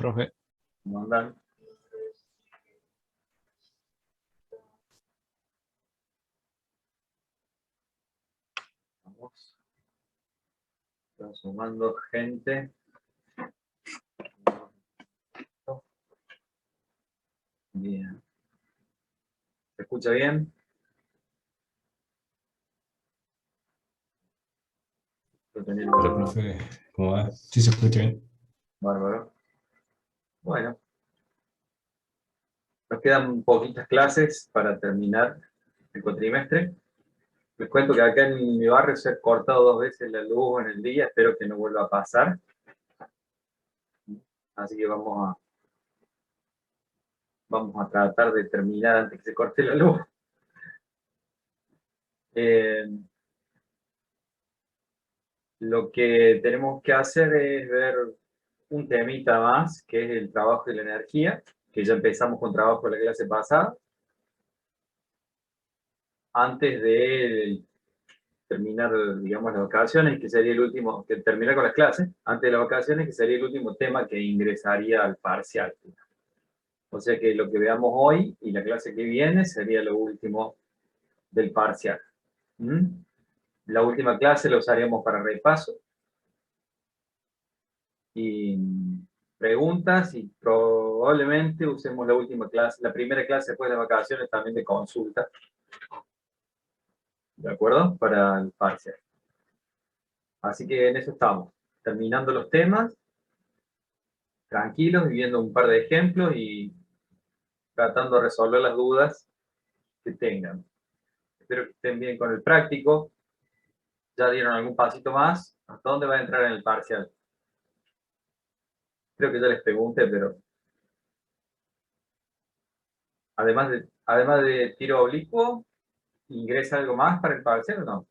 profe. ¿Cómo andan? Vamos. Están sumando gente. Bien. ¿Se escucha bien? Hola, profe. ¿Cómo va? Sí, se escucha bien. Bárbaro. Bueno, nos quedan poquitas clases para terminar el cuatrimestre. Les cuento que acá en mi barrio se ha cortado 2 veces la luz en el día. Espero que no vuelva a pasar. Así que vamos a tratar de terminar antes que se corte la luz. Lo que tenemos que hacer es ver un temita más, que es el trabajo y la energía, que ya empezamos con trabajo la clase pasada. Antes de terminar, digamos, las vacaciones, que sería el último, que terminar con las clases, antes de las vacaciones, que sería el último tema que ingresaría al parcial. O sea que lo que veamos hoy y la clase que viene sería lo último del parcial. La última clase la usaremos para repaso y preguntas, y probablemente usemos la última clase, la primera clase después de las vacaciones también de consulta. ¿De acuerdo? Para el parcial. Así que en eso estamos, terminando los temas, tranquilos, viendo un par de ejemplos y tratando de resolver las dudas que tengan. Espero que estén bien con el práctico. ¿Ya dieron algún pasito más? ¿Hasta dónde va a entrar en el parcial? Creo que ya les pregunté, pero además de tiro oblicuo, ¿ingresa algo más para el parcial o no?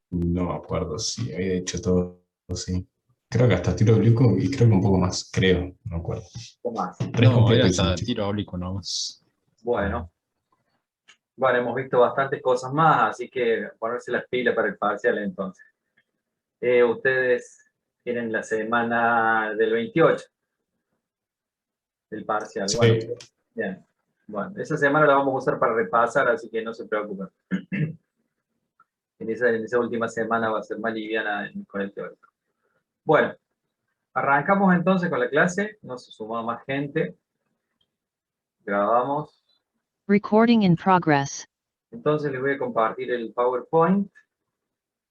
No me acuerdo si había hecho todo, sí. Creo que hasta tiro oblicuo y creo que un poco más, creo, no me acuerdo. ¿O más? Tres No, era completo hizo hasta mucho. tiro oblicuo nomás. Bueno, hemos visto bastantes cosas más, así que ponerse las pilas para el parcial entonces. Ustedes tienen la semana del 28, el parcial. Bueno, Sí. bien. Bueno, esa semana la vamos a usar para repasar, así que no se preocupen. En esa última semana va a ser más liviana con el teórico. Bueno, arrancamos entonces con la clase. No se sumó más gente. Grabamos. Recording in progress. Entonces les voy a compartir el PowerPoint.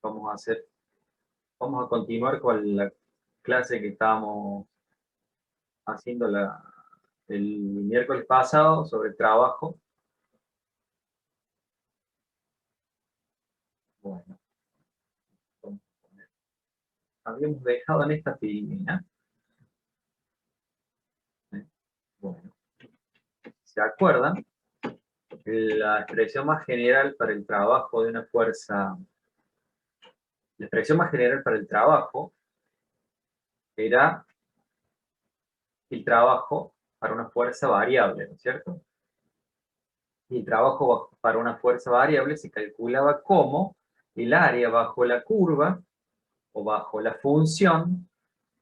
Vamos a continuar con la clase que estábamos haciendo el miércoles pasado sobre trabajo. Bueno, habíamos dejado en esta filmina. Bueno, ¿se acuerdan? La expresión más general para el trabajo de una fuerza, la expresión más general para el trabajo era el trabajo para una fuerza variable, ¿no es cierto? Y el trabajo para una fuerza variable se calculaba como el área bajo la curva o bajo la función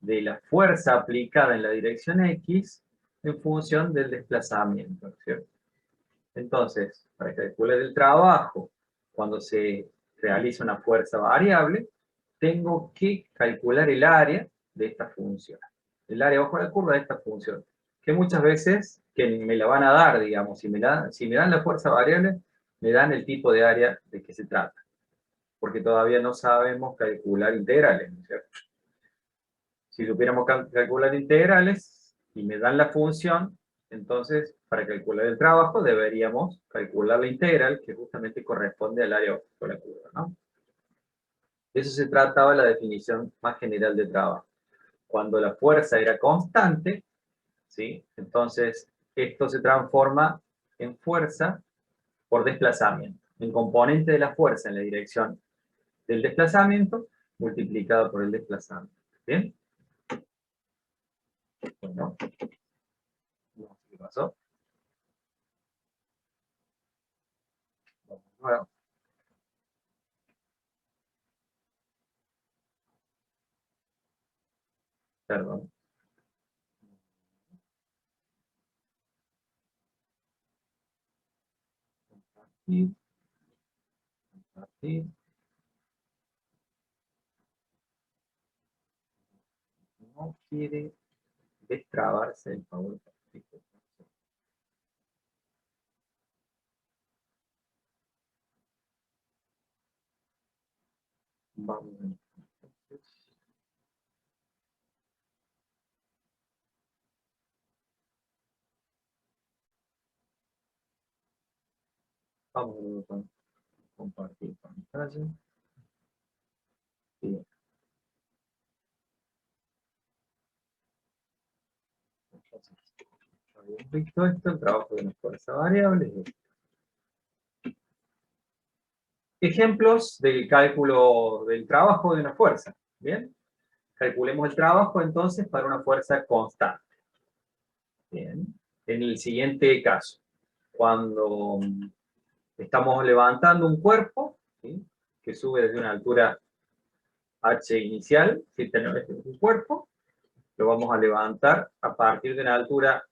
de la fuerza aplicada en la dirección X en función del desplazamiento, ¿no es cierto? Entonces, para calcular el trabajo cuando se realiza una fuerza variable, tengo que calcular el área de esta función. El área bajo la curva de esta función. Que muchas veces que me la van a dar, digamos, si me dan la fuerza variable, me dan el tipo de área de que se trata. Porque todavía no sabemos calcular integrales, ¿no es cierto? Si supiéramos calcular integrales y me dan la función, entonces para calcular el trabajo deberíamos calcular la integral que justamente corresponde al área bajo la curva, ¿no? De eso se trataba la definición más general de trabajo. Cuando la fuerza era constante, ¿sí? Entonces esto se transforma en fuerza por desplazamiento, en componente de la fuerza en la dirección del desplazamiento multiplicado por el desplazamiento. ¿Bien? Bueno, no sé qué pasó. Vamos de nuevo. Perdón. Compartir. Compartir. No quiere destrabarse el PowerPoint. Vamos a Vamos a compartir pantalla. Bien. Entonces, habíamos visto esto, el trabajo de una fuerza variable. Ejemplos del cálculo del trabajo de una fuerza. Bien. Calculemos el trabajo entonces para una fuerza constante. Bien. En el siguiente caso, cuando estamos levantando un cuerpo, ¿sí?, que sube desde una altura h inicial, si tenemos un cuerpo, lo vamos a levantar a partir de una altura,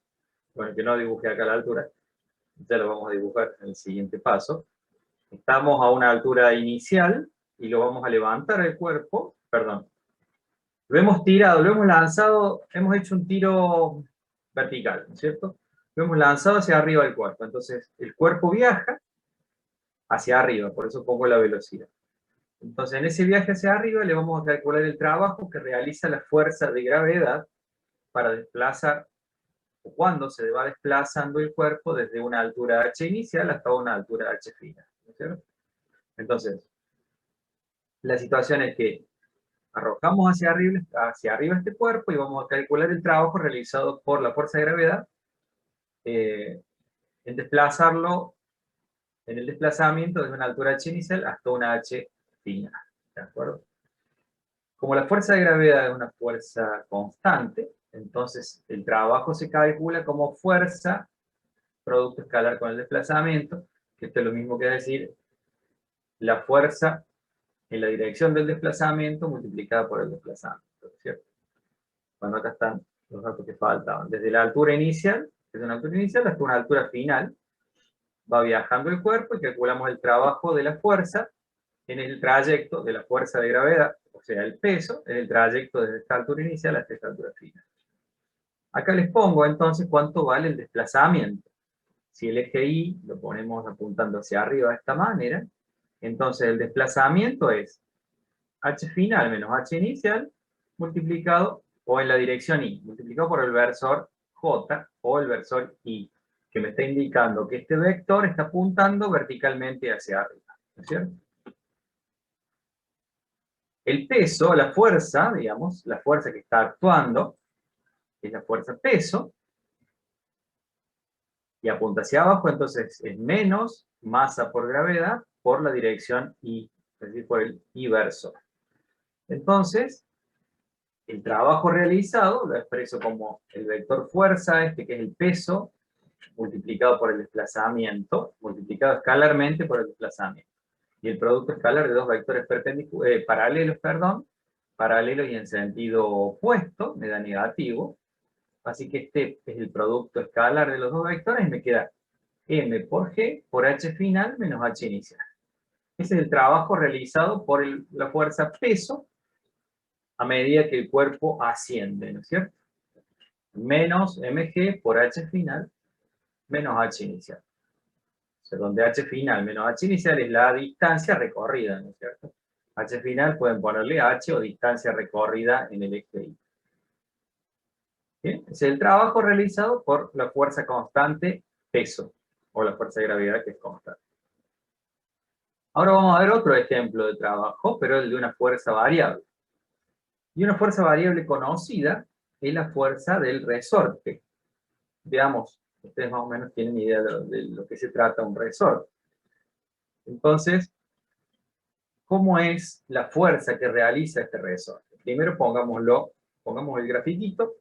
bueno, que no dibujé acá la altura, ya lo vamos a dibujar en el siguiente paso. Estamos a una altura inicial y lo vamos a levantar el cuerpo, perdón, lo hemos tirado, lo hemos lanzado, hemos hecho un tiro vertical, ¿no es cierto? Lo hemos lanzado hacia arriba del cuerpo, entonces el cuerpo viaja hacia arriba, por eso pongo la velocidad. Entonces en ese viaje hacia arriba le vamos a calcular el trabajo que realiza la fuerza de gravedad para desplazar, o cuando se va desplazando el cuerpo desde una altura h inicial hasta una altura h final, ¿no es cierto? Entonces, la situación es que arrojamos hacia arriba este cuerpo y vamos a calcular el trabajo realizado por la fuerza de gravedad en desplazarlo, en el desplazamiento desde una altura h inicial hasta una h final, ¿de acuerdo? Como la fuerza de gravedad es una fuerza constante, entonces el trabajo se calcula como fuerza producto escalar con el desplazamiento, que esto es lo mismo que decir la fuerza en la dirección del desplazamiento multiplicada por el desplazamiento, ¿cierto? Bueno, acá están los datos que faltaban. Desde la altura inicial, desde una altura inicial hasta una altura final, va viajando el cuerpo y calculamos el trabajo de la fuerza en el trayecto de la fuerza de gravedad, o sea, el peso, en el trayecto desde esta altura inicial hasta esta altura final. Acá les pongo entonces cuánto vale el desplazamiento. Si el eje Y lo ponemos apuntando hacia arriba de esta manera, entonces el desplazamiento es h final menos h inicial multiplicado, o en la dirección Y, multiplicado por el versor J o el versor Y, que me está indicando que este vector está apuntando verticalmente hacia arriba, ¿no es cierto? El peso, la fuerza, digamos, la fuerza que está actuando, es la fuerza peso, y apunta hacia abajo, entonces es menos masa por gravedad por la dirección Y, es decir, por el Y versor. Entonces, el trabajo realizado lo expreso como el vector fuerza, este que es el peso, multiplicado por el desplazamiento, multiplicado escalarmente por el desplazamiento. Y el producto escalar de dos vectores paralelos y en sentido opuesto, me da negativo. Así que este es el producto escalar de los dos vectores y me queda m por g por h final menos h inicial. Ese es el trabajo realizado por la fuerza peso a medida que el cuerpo asciende, ¿no es cierto? Menos mg por h final menos h inicial. O sea, donde h final menos h inicial es la distancia recorrida, ¿no es cierto? H final pueden ponerle h o distancia recorrida en el eje Y. ¿Bien? Es el trabajo realizado por la fuerza constante peso, o la fuerza de gravedad que es constante. Ahora vamos a ver otro ejemplo de trabajo, pero el de una fuerza variable. Y una fuerza variable conocida es la fuerza del resorte. Veamos, ustedes más o menos tienen idea de lo que se trata un resorte. Entonces, ¿cómo es la fuerza que realiza este resorte? Primero pongamos el grafiquito,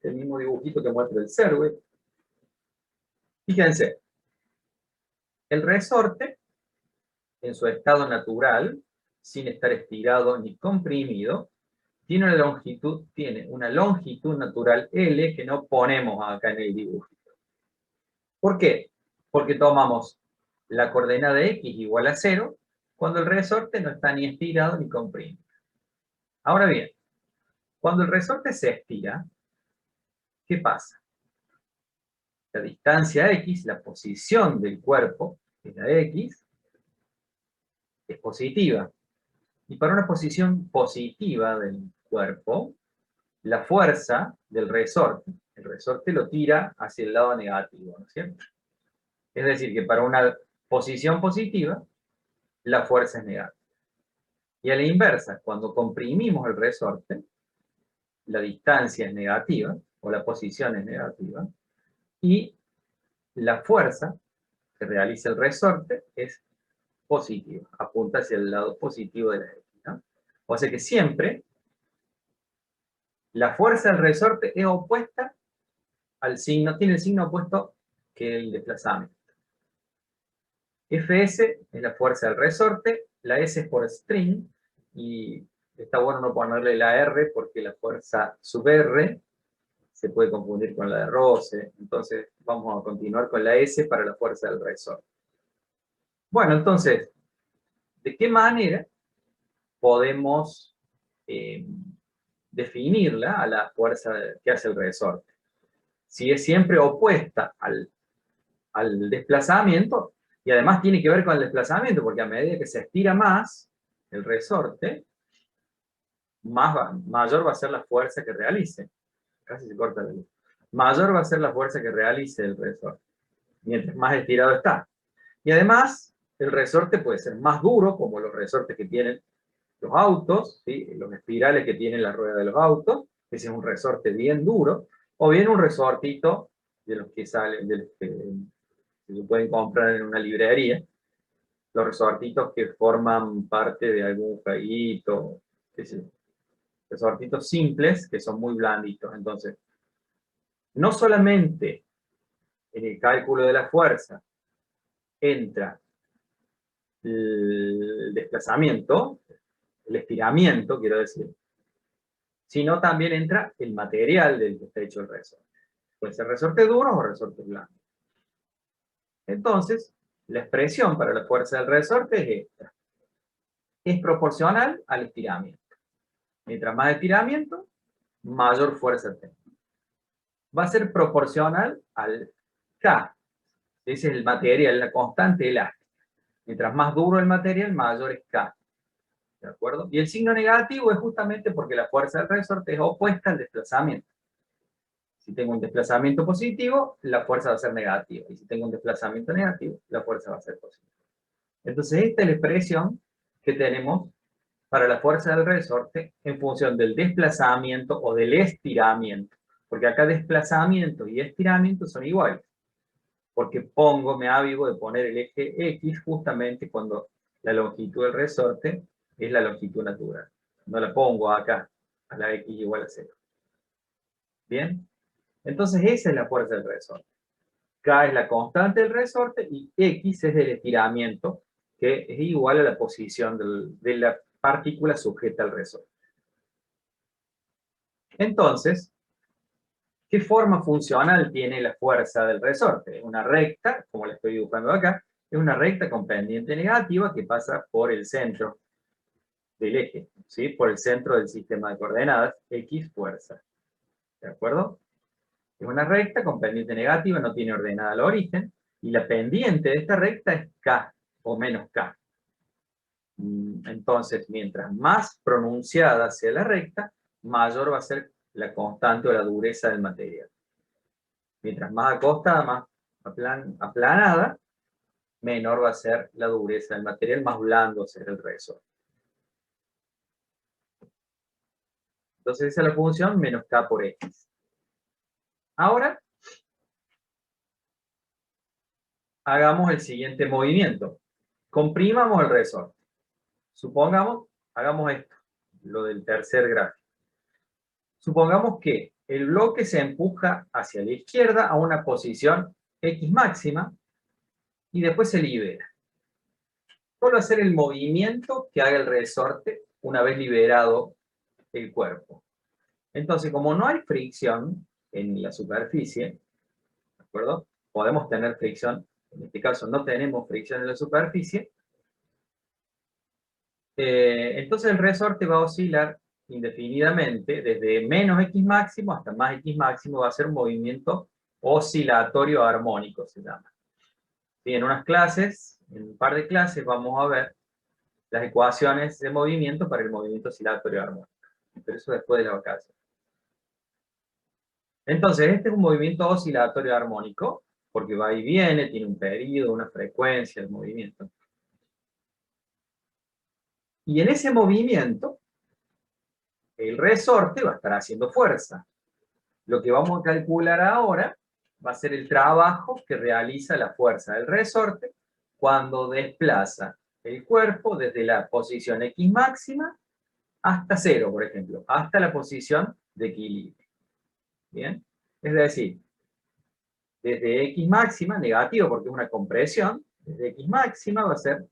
el mismo dibujito que muestra el CERVE. Fíjense, el resorte, en su estado natural, sin estar estirado ni comprimido, tiene una longitud natural L que no ponemos acá en el dibujo. ¿Por qué? Porque tomamos la coordenada X igual a 0 cuando el resorte no está ni estirado ni comprimido. Ahora bien, cuando el resorte se estira, ¿qué pasa? La distancia X, la posición del cuerpo, que es la X, es positiva. Y para una posición positiva del cuerpo, la fuerza del resorte, el resorte lo tira hacia el lado negativo, ¿no es cierto? Es decir, que para una posición positiva, la fuerza es negativa. Y a la inversa, cuando comprimimos el resorte, la distancia es negativa, o la posición es negativa, y la fuerza que realiza el resorte es positiva, apunta hacia el lado positivo de la X, ¿no? O sea que siempre la fuerza del resorte es opuesta al signo, tiene el signo opuesto que el desplazamiento. Fs es la fuerza del resorte, la S es por string, y está bueno no ponerle la R porque la fuerza sub R se puede confundir con la de roce, entonces vamos a continuar con la S para la fuerza del resorte. Bueno, entonces, ¿de qué manera podemos definirla a la fuerza que hace el resorte? Si es siempre opuesta al desplazamiento, y además tiene que ver con el desplazamiento, porque a medida que se estira más el resorte, mayor va a ser la fuerza que realice. Casi se corta la luz. Mayor va a ser la fuerza que realice el resorte, mientras más estirado está. Y además, el resorte puede ser más duro, como los resortes que tienen los autos, ¿sí? Los espirales que tienen la rueda de los autos, ese es un resorte bien duro, o bien un resortito de los que salen, de los que se pueden comprar en una librería, los resortitos que forman parte de algún jueguito, resortitos simples que son muy blanditos. Entonces, no solamente en el cálculo de la fuerza entra el desplazamiento, el estiramiento, quiero decir, sino también entra el material del que está hecho el resorte. Puede ser resorte duro o resorte blando. Entonces, la expresión para la fuerza del resorte es esta. Es proporcional al estiramiento. Mientras más estiramiento, mayor fuerza tengo. Va a ser proporcional al K. Ese es el material, la constante elástica. Mientras más duro el material, mayor es K. ¿De acuerdo? Y el signo negativo es justamente porque la fuerza del resorte es opuesta al desplazamiento. Si tengo un desplazamiento positivo, la fuerza va a ser negativa. Y si tengo un desplazamiento negativo, la fuerza va a ser positiva. Entonces, esta es la expresión que tenemos para la fuerza del resorte en función del desplazamiento o del estiramiento. Porque acá desplazamiento y estiramiento son iguales. Porque me avivo de poner el eje X justamente cuando la longitud del resorte es la longitud natural. No la pongo acá, a la X igual a 0. ¿Bien? Entonces esa es la fuerza del resorte. K es la constante del resorte y X es el estiramiento, que es igual a la posición de la partícula sujeta al resorte. Entonces, ¿qué forma funcional tiene la fuerza del resorte? Es una recta, como la estoy dibujando acá, es una recta con pendiente negativa que pasa por el centro del eje, ¿sí? Por el centro del sistema de coordenadas, X fuerza. ¿De acuerdo? Es una recta con pendiente negativa, no tiene ordenada al origen, y la pendiente de esta recta es K, o menos K. Entonces, mientras más pronunciada sea la recta, mayor va a ser la constante o la dureza del material. Mientras más acostada, más aplanada, menor va a ser la dureza del material, más blando será el resorte. Entonces esa es la función menos K por X. Ahora, hagamos el siguiente movimiento. Comprimamos el resorte. Supongamos, hagamos esto, lo del tercer gráfico. Supongamos que el bloque se empuja hacia la izquierda a una posición X máxima y después se libera. ¿Cuál va a ser el movimiento que haga el resorte una vez liberado el cuerpo. Entonces, como no hay fricción en la superficie, ¿de acuerdo? Podemos tener fricción, en este caso no tenemos fricción en la superficie, entonces el resorte va a oscilar indefinidamente, desde menos X máximo hasta más X máximo, va a ser un movimiento oscilatorio armónico, se llama. Y en unas clases, en un par de clases, vamos a ver las ecuaciones de movimiento para el movimiento oscilatorio armónico. Pero eso después de la vacación. Entonces, este es un movimiento oscilatorio armónico, porque va y viene, tiene un periodo, una frecuencia, el movimiento. Y en ese movimiento, el resorte va a estar haciendo fuerza. Lo que vamos a calcular ahora va a ser el trabajo que realiza la fuerza del resorte cuando desplaza el cuerpo desde la posición X máxima hasta 0, por ejemplo, hasta la posición de equilibrio. ¿Bien? Es decir, desde X máxima, negativo porque es una compresión, desde X máxima va a ser,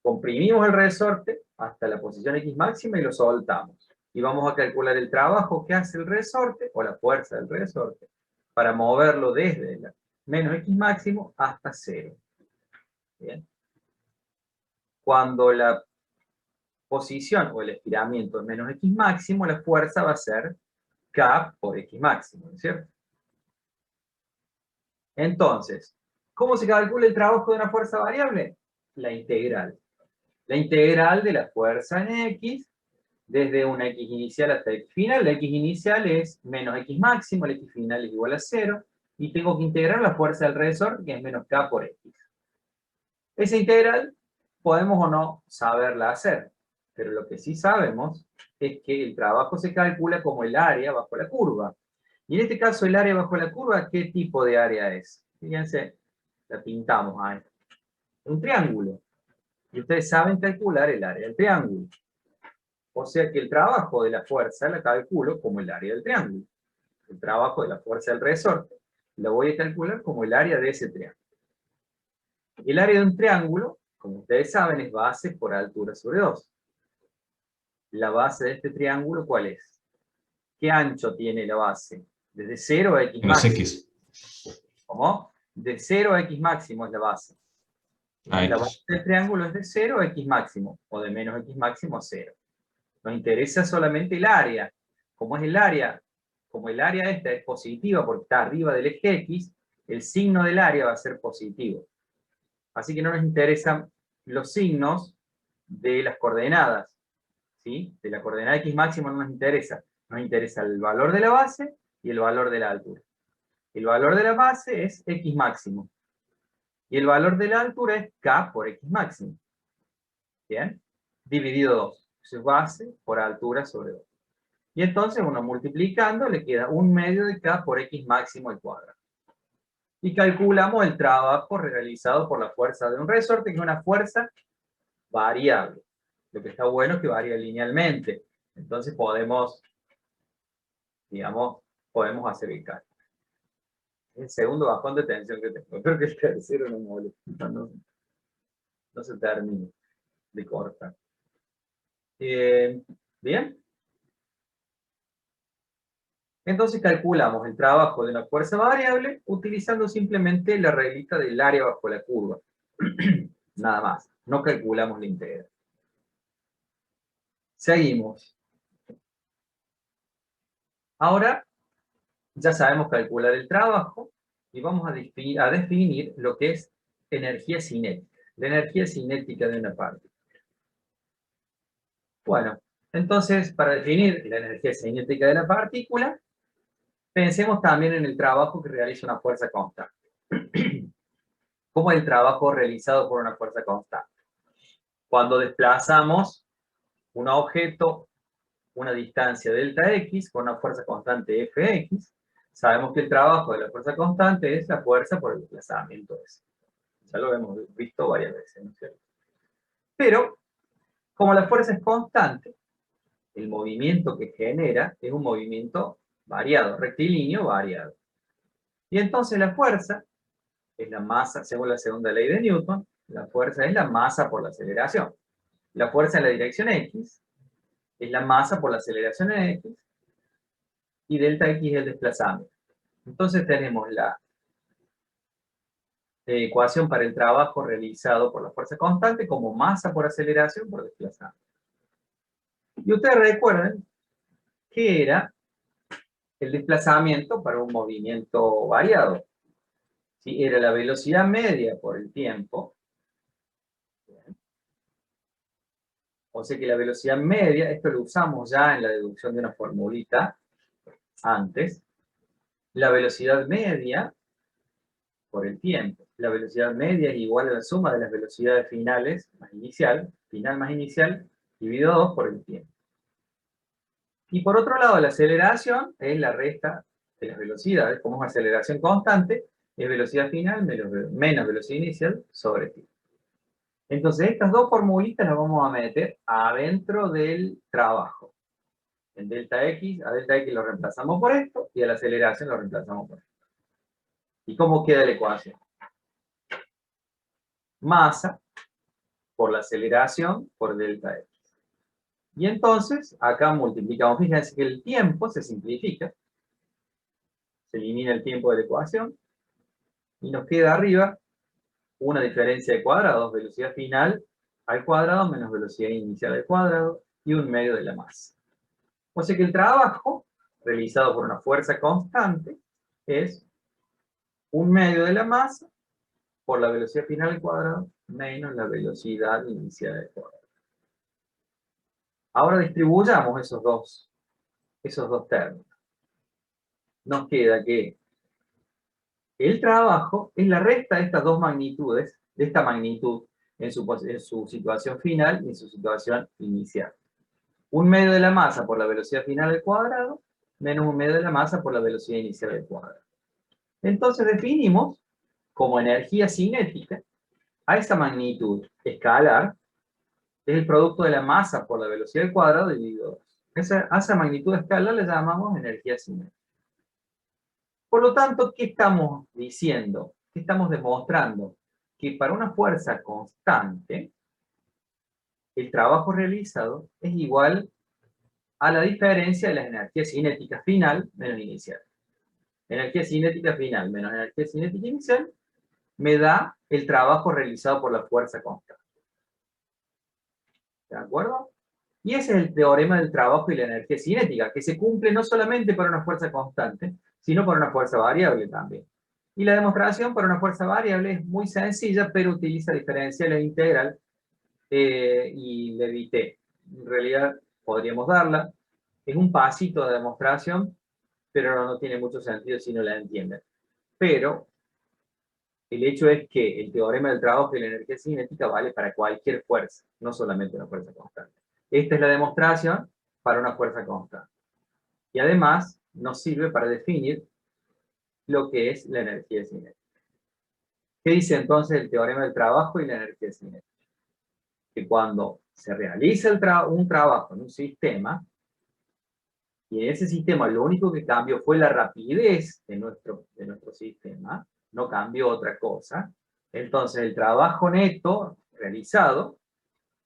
comprimimos el resorte hasta la posición X máxima y lo soltamos. Y vamos a calcular el trabajo que hace el resorte, o la fuerza del resorte, para moverlo desde la menos X máximo hasta 0. ¿Bien? Cuando la posición o el estiramiento es menos X máximo, la fuerza va a ser K por X máximo, ¿no es cierto? Entonces, ¿cómo se calcula el trabajo de una fuerza variable? La integral. La integral de la fuerza en X, desde una X inicial hasta X final. La X inicial es menos X máximo, la X final es igual a 0, y tengo que integrar la fuerza del resorte, que es menos K por X. Esa integral podemos o no saberla hacer, pero lo que sí sabemos es que el trabajo se calcula como el área bajo la curva. Y en este caso el área bajo la curva, ¿qué tipo de área es? Fíjense, la pintamos ahí. Un triángulo. Y ustedes saben calcular el área del triángulo. O sea que el trabajo de la fuerza la calculo como el área del triángulo. El trabajo de la fuerza del resorte lo voy a calcular como el área de ese triángulo. El área de un triángulo, como ustedes saben, es base por altura sobre 2. La base de este triángulo, ¿cuál es? ¿Qué ancho tiene la base? Desde 0 a X Menos máximo. X. ¿Cómo? De 0 a X máximo es la base. Ah, La X. base del triángulo es de 0 a X máximo, o de menos X máximo a 0. Nos interesa solamente el área. Como es el área, como el área esta es positiva porque está arriba del eje X, el signo del área va a ser positivo. Así que no nos interesan los signos de las coordenadas. ¿Sí? De la coordenada X máximo no nos interesa. Nos interesa el valor de la base y el valor de la altura. El valor de la base es X máximo. Y el valor de la altura es K por X máximo. ¿Bien? Dividido 2. Eso es base por altura sobre 2. Y entonces uno multiplicando le queda 1/2 de K por X máximo al cuadrado. Y calculamos el trabajo realizado por la fuerza de un resorte, que es una fuerza variable. Lo que está bueno es que varía linealmente. Entonces podemos, digamos, podemos hacer el cálculo. El segundo bajón de tensión que tengo. Creo que el tercero no molesta. No se termina de cortar. Bien. Entonces calculamos el trabajo de una fuerza variable utilizando simplemente la reglita del área bajo la curva. Nada más. No calculamos la integral. Seguimos. Ahora ya sabemos calcular el trabajo y vamos a definir lo que es energía cinética. La energía cinética de una partícula. Bueno, entonces para definir la energía cinética de la partícula, pensemos también en el trabajo que realiza una fuerza constante. ¿Cómo es el trabajo realizado por una fuerza constante? Cuando desplazamos un objeto una distancia delta x con una fuerza constante fx, sabemos que el trabajo de la fuerza constante es la fuerza por el desplazamiento S. Ya lo hemos visto varias veces, ¿no es cierto? Pero, como la fuerza es constante, el movimiento que genera es un movimiento variado, rectilíneo variado. Y entonces la fuerza es la masa, según la segunda ley de Newton, la fuerza es la masa por la aceleración. La fuerza en la dirección X es la masa por la aceleración en X, y delta X es el desplazamiento. Entonces tenemos la ecuación para el trabajo realizado por la fuerza constante como masa por aceleración por desplazamiento. Y ustedes recuerden que era el desplazamiento para un movimiento variado. ¿Sí? Era la velocidad media por el tiempo. O sea que la velocidad media, esto lo usamos ya en la deducción de una formulita antes. La velocidad media por el tiempo. La velocidad media es igual a la suma de las velocidades finales más inicial, final más inicial, dividido 2 por el tiempo. Y por otro lado, la aceleración es la resta de las velocidades, como es aceleración constante, es velocidad final menos velocidad inicial sobre tiempo. Entonces, estas dos formulitas las vamos a meter adentro del trabajo. En delta X, a delta X lo reemplazamos por esto, y a la aceleración lo reemplazamos por esto. ¿Y cómo queda la ecuación? Masa por la aceleración por delta X. Y entonces, acá multiplicamos, fíjense que el tiempo se simplifica, se elimina el tiempo de la ecuación, y nos queda arriba una diferencia de cuadrados, velocidad final al cuadrado menos velocidad inicial al cuadrado, y un medio de la masa. O sea que el trabajo realizado por una fuerza constante es un medio de la masa por la velocidad final al cuadrado menos la velocidad inicial al cuadrado. Ahora distribuyamos esos dos términos. Nos queda que el trabajo es la resta de estas dos magnitudes, de esta magnitud, en su situación final y en su situación inicial. Un medio de la masa por la velocidad final al cuadrado, menos un medio de la masa por la velocidad inicial al cuadrado. Entonces definimos como energía cinética a esa magnitud escalar, es el producto de la masa por la velocidad al cuadrado dividido 2. A esa magnitud escalar le llamamos energía cinética. Por lo tanto, ¿qué estamos diciendo? ¿Qué estamos demostrando? Que para una fuerza constante, el trabajo realizado es igual a la diferencia de la energía cinética final menos inicial. Energía cinética final menos energía cinética inicial me da el trabajo realizado por la fuerza constante. ¿De acuerdo? Y ese es el teorema del trabajo y la energía cinética, que se cumple no solamente para una fuerza constante, sino para una fuerza variable también. Y la demostración para una fuerza variable es muy sencilla, pero utiliza diferencial e integral, y le evité. En realidad podríamos darla. Es un pasito de demostración, pero no tiene mucho sentido si no la entienden. Pero el hecho es que el teorema del trabajo y la energía cinética vale para cualquier fuerza, no solamente una fuerza constante. Esta es la demostración para una fuerza constante. Y además nos sirve para definir lo que es la energía cinética. ¿Qué dice entonces el teorema del trabajo y la energía cinética? Que cuando se realiza un trabajo en un sistema, y en ese sistema lo único que cambió fue la rapidez de nuestro sistema, no cambió otra cosa, entonces el trabajo neto realizado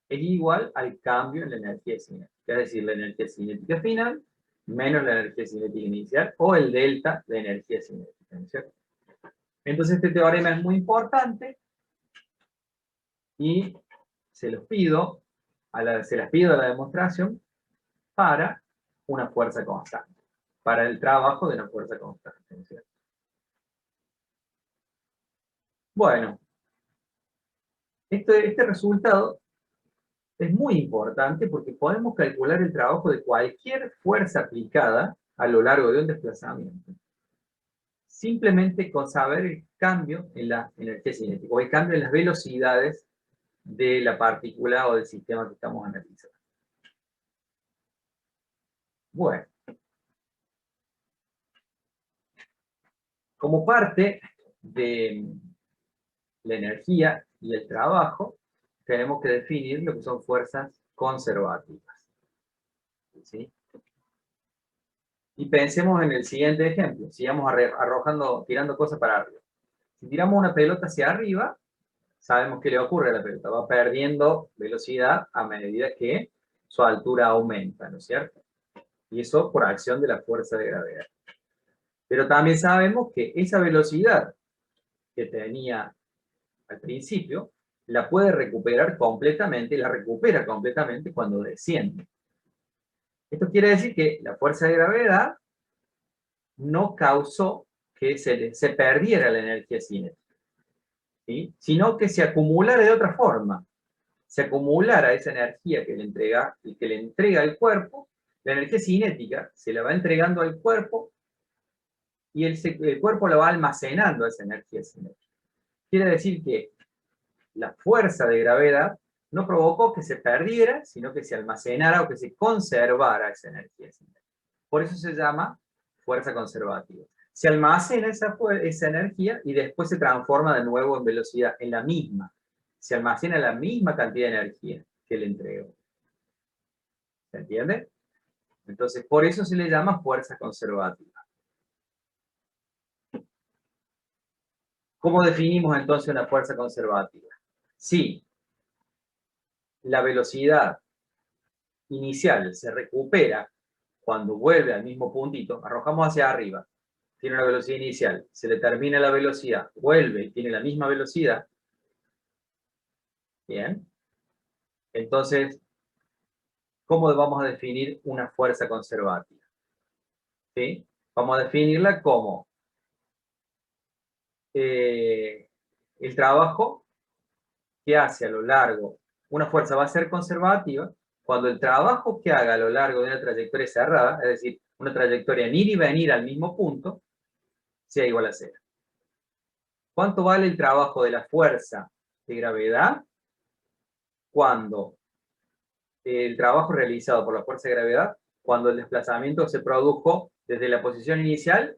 es igual al cambio en la energía cinética, es decir, la energía cinética final menos la energía cinética inicial, o el delta de energía cinética, ¿no es cierto? Entonces este teorema es muy importante, y se las pido a la demostración para una fuerza constante, para el trabajo de una fuerza constante, ¿no es cierto? Bueno, este resultado es muy importante porque podemos calcular el trabajo de cualquier fuerza aplicada a lo largo de un desplazamiento, simplemente con saber el cambio en la energía cinética, o el cambio en las velocidades de la partícula o del sistema que estamos analizando. Bueno, como parte de la energía y el trabajo, tenemos que definir lo que son fuerzas conservativas. ¿Sí? Y pensemos en el siguiente ejemplo. Sigamos tirando cosas para arriba. Si tiramos una pelota hacia arriba, sabemos qué le ocurre a la pelota. Va perdiendo velocidad a medida que su altura aumenta, ¿no es cierto? Y eso por acción de la fuerza de gravedad. Pero también sabemos que esa velocidad que tenía al principio, la puede recuperar completamente, la recupera completamente cuando desciende. Esto quiere decir que la fuerza de gravedad no causó que se perdiera la energía cinética, ¿sí? Sino que se acumulara de otra forma. Se acumulara esa energía que le entrega el cuerpo, la energía cinética se la va entregando al cuerpo y el cuerpo la va almacenando esa energía cinética. Quiere decir que la fuerza de gravedad no provocó que se perdiera, sino que se almacenara o que se conservara esa energía cinética. Por eso se llama fuerza conservativa. Se almacena esa energía y después se transforma de nuevo en velocidad, en la misma. Se almacena la misma cantidad de energía que le entregó. ¿Se entiende? Entonces, por eso se le llama fuerza conservativa. ¿Cómo definimos entonces una fuerza conservativa? Si la velocidad inicial se recupera cuando vuelve al mismo puntito, arrojamos hacia arriba, tiene una velocidad inicial, se le termina la velocidad, vuelve y tiene la misma velocidad, bien, entonces, ¿cómo vamos a definir una fuerza conservativa? ¿Sí? Vamos a definirla como el trabajo que hace a lo largo, una fuerza va a ser conservativa cuando el trabajo que haga a lo largo de una trayectoria cerrada, es decir, una trayectoria en ir y venir al mismo punto, sea igual a cero. ¿Cuánto vale el trabajo de la fuerza de gravedad cuando el trabajo realizado por la fuerza de gravedad, cuando el desplazamiento se produjo desde la posición inicial,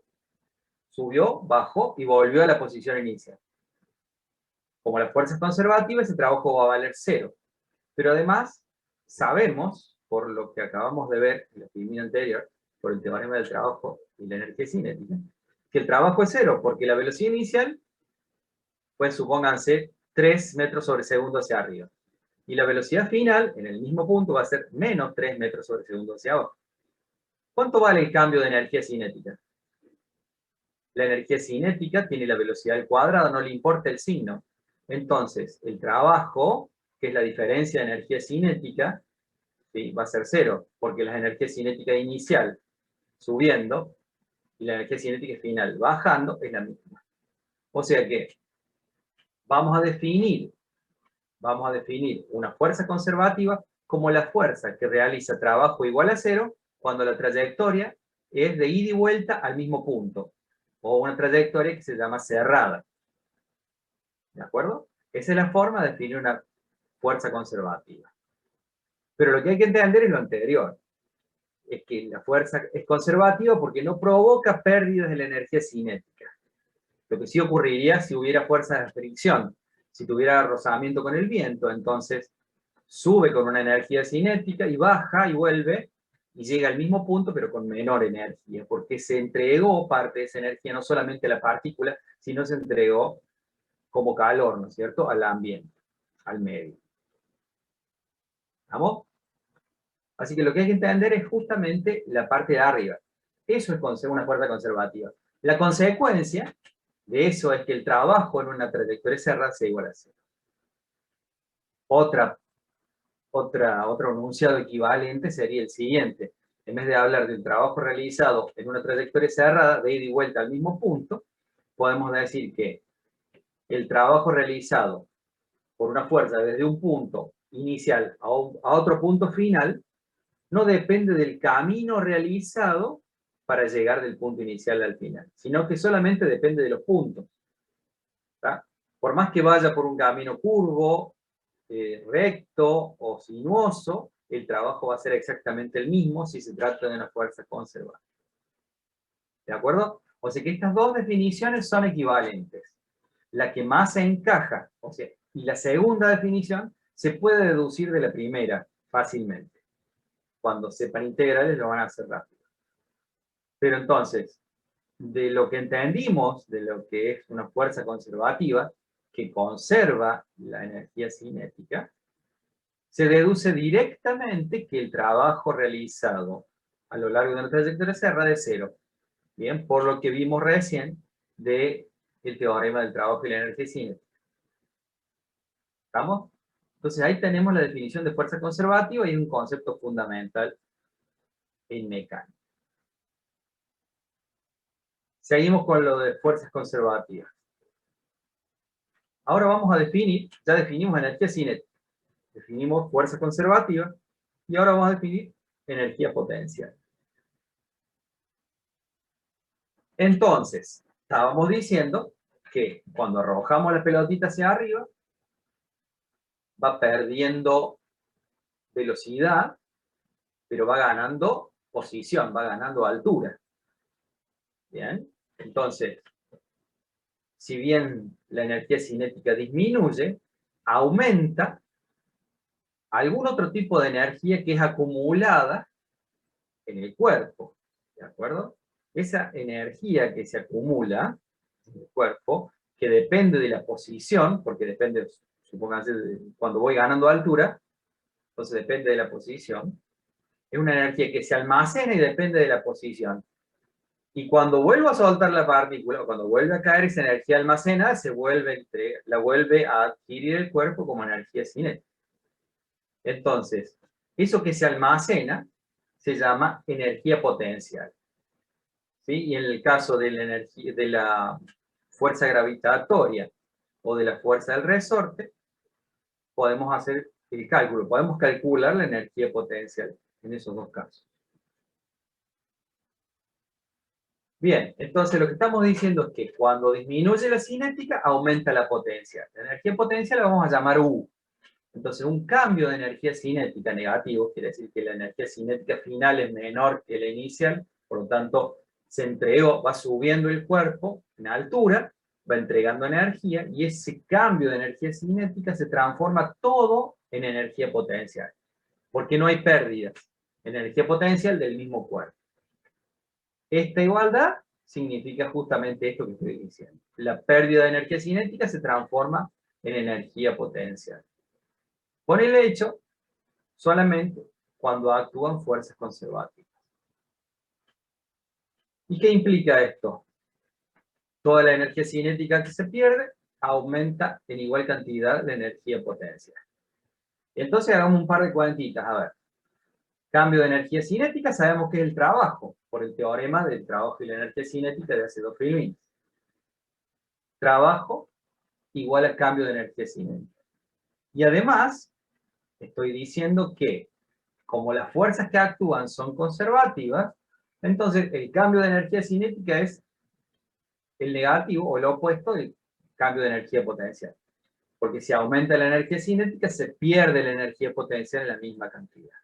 subió, bajó y volvió a la posición inicial? Como la fuerza es conservativa, ese trabajo va a valer cero. Pero además, sabemos, por lo que acabamos de ver en la actividad anterior, por el teorema del trabajo y la energía cinética, que el trabajo es cero, porque la velocidad inicial, pues supónganse 3 metros sobre segundo hacia arriba. Y la velocidad final, en el mismo punto, va a ser menos 3 metros sobre segundo hacia abajo. ¿Cuánto vale el cambio de energía cinética? La energía cinética tiene la velocidad al cuadrado, no le importa el signo. Entonces, el trabajo, que es la diferencia de energía cinética, ¿sí?, va a ser cero, porque la energía cinética inicial subiendo y la energía cinética final bajando es la misma. O sea que vamos a definir una fuerza conservativa como la fuerza que realiza trabajo igual a cero cuando la trayectoria es de ida y vuelta al mismo punto, o una trayectoria que se llama cerrada. ¿De acuerdo? Esa es la forma de definir una fuerza conservativa. Pero lo que hay que entender es lo anterior. Es que la fuerza es conservativa porque no provoca pérdidas de la energía cinética. Lo que sí ocurriría si hubiera fuerza de fricción. Si tuviera rozamiento con el viento, entonces sube con una energía cinética y baja y vuelve y llega al mismo punto pero con menor energía, porque se entregó parte de esa energía no solamente a la partícula, sino se entregó como calor, ¿no es cierto?, al ambiente, al medio. ¿Vamos? Así que lo que hay que entender es justamente la parte de arriba. Eso es una fuerza conservativa. La consecuencia de eso es que el trabajo en una trayectoria cerrada sea igual a cero. Otro enunciado equivalente sería el siguiente. En vez de hablar del trabajo realizado en una trayectoria cerrada, de ida y vuelta al mismo punto, podemos decir que el trabajo realizado por una fuerza desde un punto inicial a otro punto final no depende del camino realizado para llegar del punto inicial al final, sino que solamente depende de los puntos. ¿Tá? Por más que vaya por un camino curvo, recto o sinuoso, el trabajo va a ser exactamente el mismo si se trata de una fuerza conservada. ¿De acuerdo? O sea que estas dos definiciones son equivalentes. La que más se encaja, o sea, y la segunda definición se puede deducir de la primera fácilmente. Cuando sepan integrales lo van a hacer rápido. Pero entonces, de lo que entendimos de lo que es una fuerza conservativa, que conserva la energía cinética, se deduce directamente que el trabajo realizado a lo largo de una trayectoria será de cero. Bien, por lo que vimos recién del teorema del trabajo y la energía cinética. ¿Estamos? Entonces ahí tenemos la definición de fuerza conservativa y es un concepto fundamental en mecánica. Seguimos con lo de fuerzas conservativas. Ahora vamos a definir, ya definimos energía cinética, definimos fuerza conservativa y ahora vamos a definir energía potencial. Entonces, estábamos diciendo que cuando arrojamos la pelotita hacia arriba, va perdiendo velocidad, pero va ganando posición, va ganando altura. Bien, entonces, si bien la energía cinética disminuye, aumenta algún otro tipo de energía que es acumulada en el cuerpo, ¿de acuerdo? Esa energía que se acumula en el cuerpo, que depende de la posición, porque depende, supónganse, cuando voy ganando altura, entonces depende de la posición, es una energía que se almacena y depende de la posición. Y cuando vuelvo a soltar la partícula, cuando vuelve a caer esa energía almacenada, la vuelve a adquirir el cuerpo como energía cinética. Entonces, eso que se almacena se llama energía potencial. ¿Sí? Y en el caso de la energía, de la fuerza gravitatoria o de la fuerza del resorte, podemos hacer el cálculo, podemos calcular la energía potencial en esos dos casos. Bien, entonces lo que estamos diciendo es que cuando disminuye la cinética, aumenta la potencia. La energía potencial la vamos a llamar U. Entonces, un cambio de energía cinética negativo quiere decir que la energía cinética final es menor que la inicial, por lo tanto, se entregó, va subiendo el cuerpo en altura, va entregando energía, y ese cambio de energía cinética se transforma todo en energía potencial, porque no hay pérdidas. Energía potencial del mismo cuerpo. Esta igualdad significa justamente esto que estoy diciendo. La pérdida de energía cinética se transforma en energía potencial. Por el hecho, solamente cuando actúan fuerzas conservativas. ¿Y qué implica esto? Toda la energía cinética que se pierde aumenta en igual cantidad de energía potencial. Entonces hagamos un par de cuentitas. A ver, cambio de energía cinética, sabemos que es el trabajo, por el teorema del trabajo y la energía cinética de ácido Filmin. Trabajo igual a cambio de energía cinética. Y además, estoy diciendo que, como las fuerzas que actúan son conservativas, entonces el cambio de energía cinética es el negativo o el opuesto del cambio de energía potencial. Porque si aumenta la energía cinética, se pierde la energía potencial en la misma cantidad.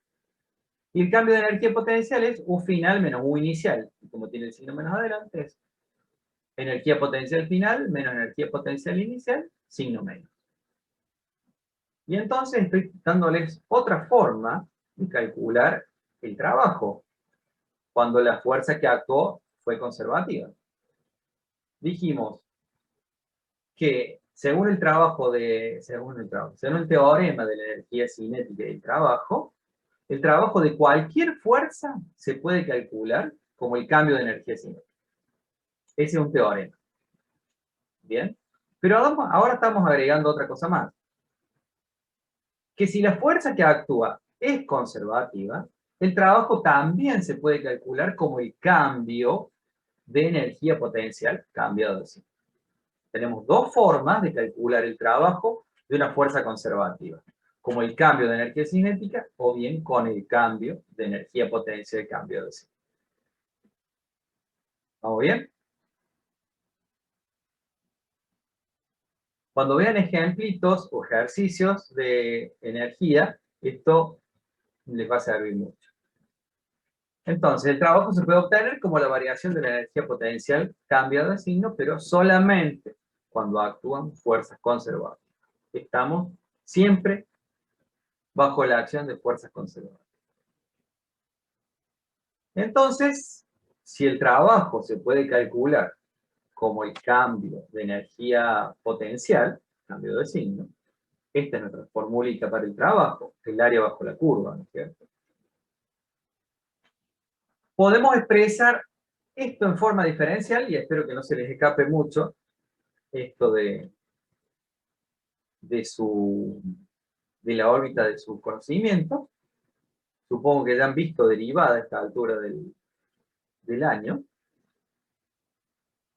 Y el cambio de energía potencial es U final menos U inicial. Y como tiene el signo menos adelante, es energía potencial final menos energía potencial inicial, signo menos. Y entonces estoy dándoles otra forma de calcular el trabajo cuando la fuerza que actuó fue conservativa. Dijimos que según el teorema de la energía cinética del trabajo, el trabajo de cualquier fuerza se puede calcular como el cambio de energía cinética. Ese es un teorema. ¿Bien? Pero ahora estamos agregando otra cosa más. Que si la fuerza que actúa es conservativa, el trabajo también se puede calcular como el cambio de energía potencial cambiado de signo. Tenemos dos formas de calcular el trabajo de una fuerza conservativa, como el cambio de energía cinética o bien con el cambio de energía potencial cambio de signo. ¿Vamos bien? Cuando vean ejemplitos o ejercicios de energía, esto les va a servir mucho. Entonces, el trabajo se puede obtener como la variación de la energía potencial cambia de signo, pero solamente cuando actúan fuerzas conservativas. Estamos siempre bajo la acción de fuerzas conservativas. Entonces, si el trabajo se puede calcular como el cambio de energía potencial, cambio de signo, Esta es nuestra formulita para el trabajo, el área bajo la curva, ¿no es cierto? Podemos expresar esto en forma diferencial, y espero que no se les escape mucho esto de la órbita de su conocimiento. Supongo que ya han visto derivada a esta altura del año.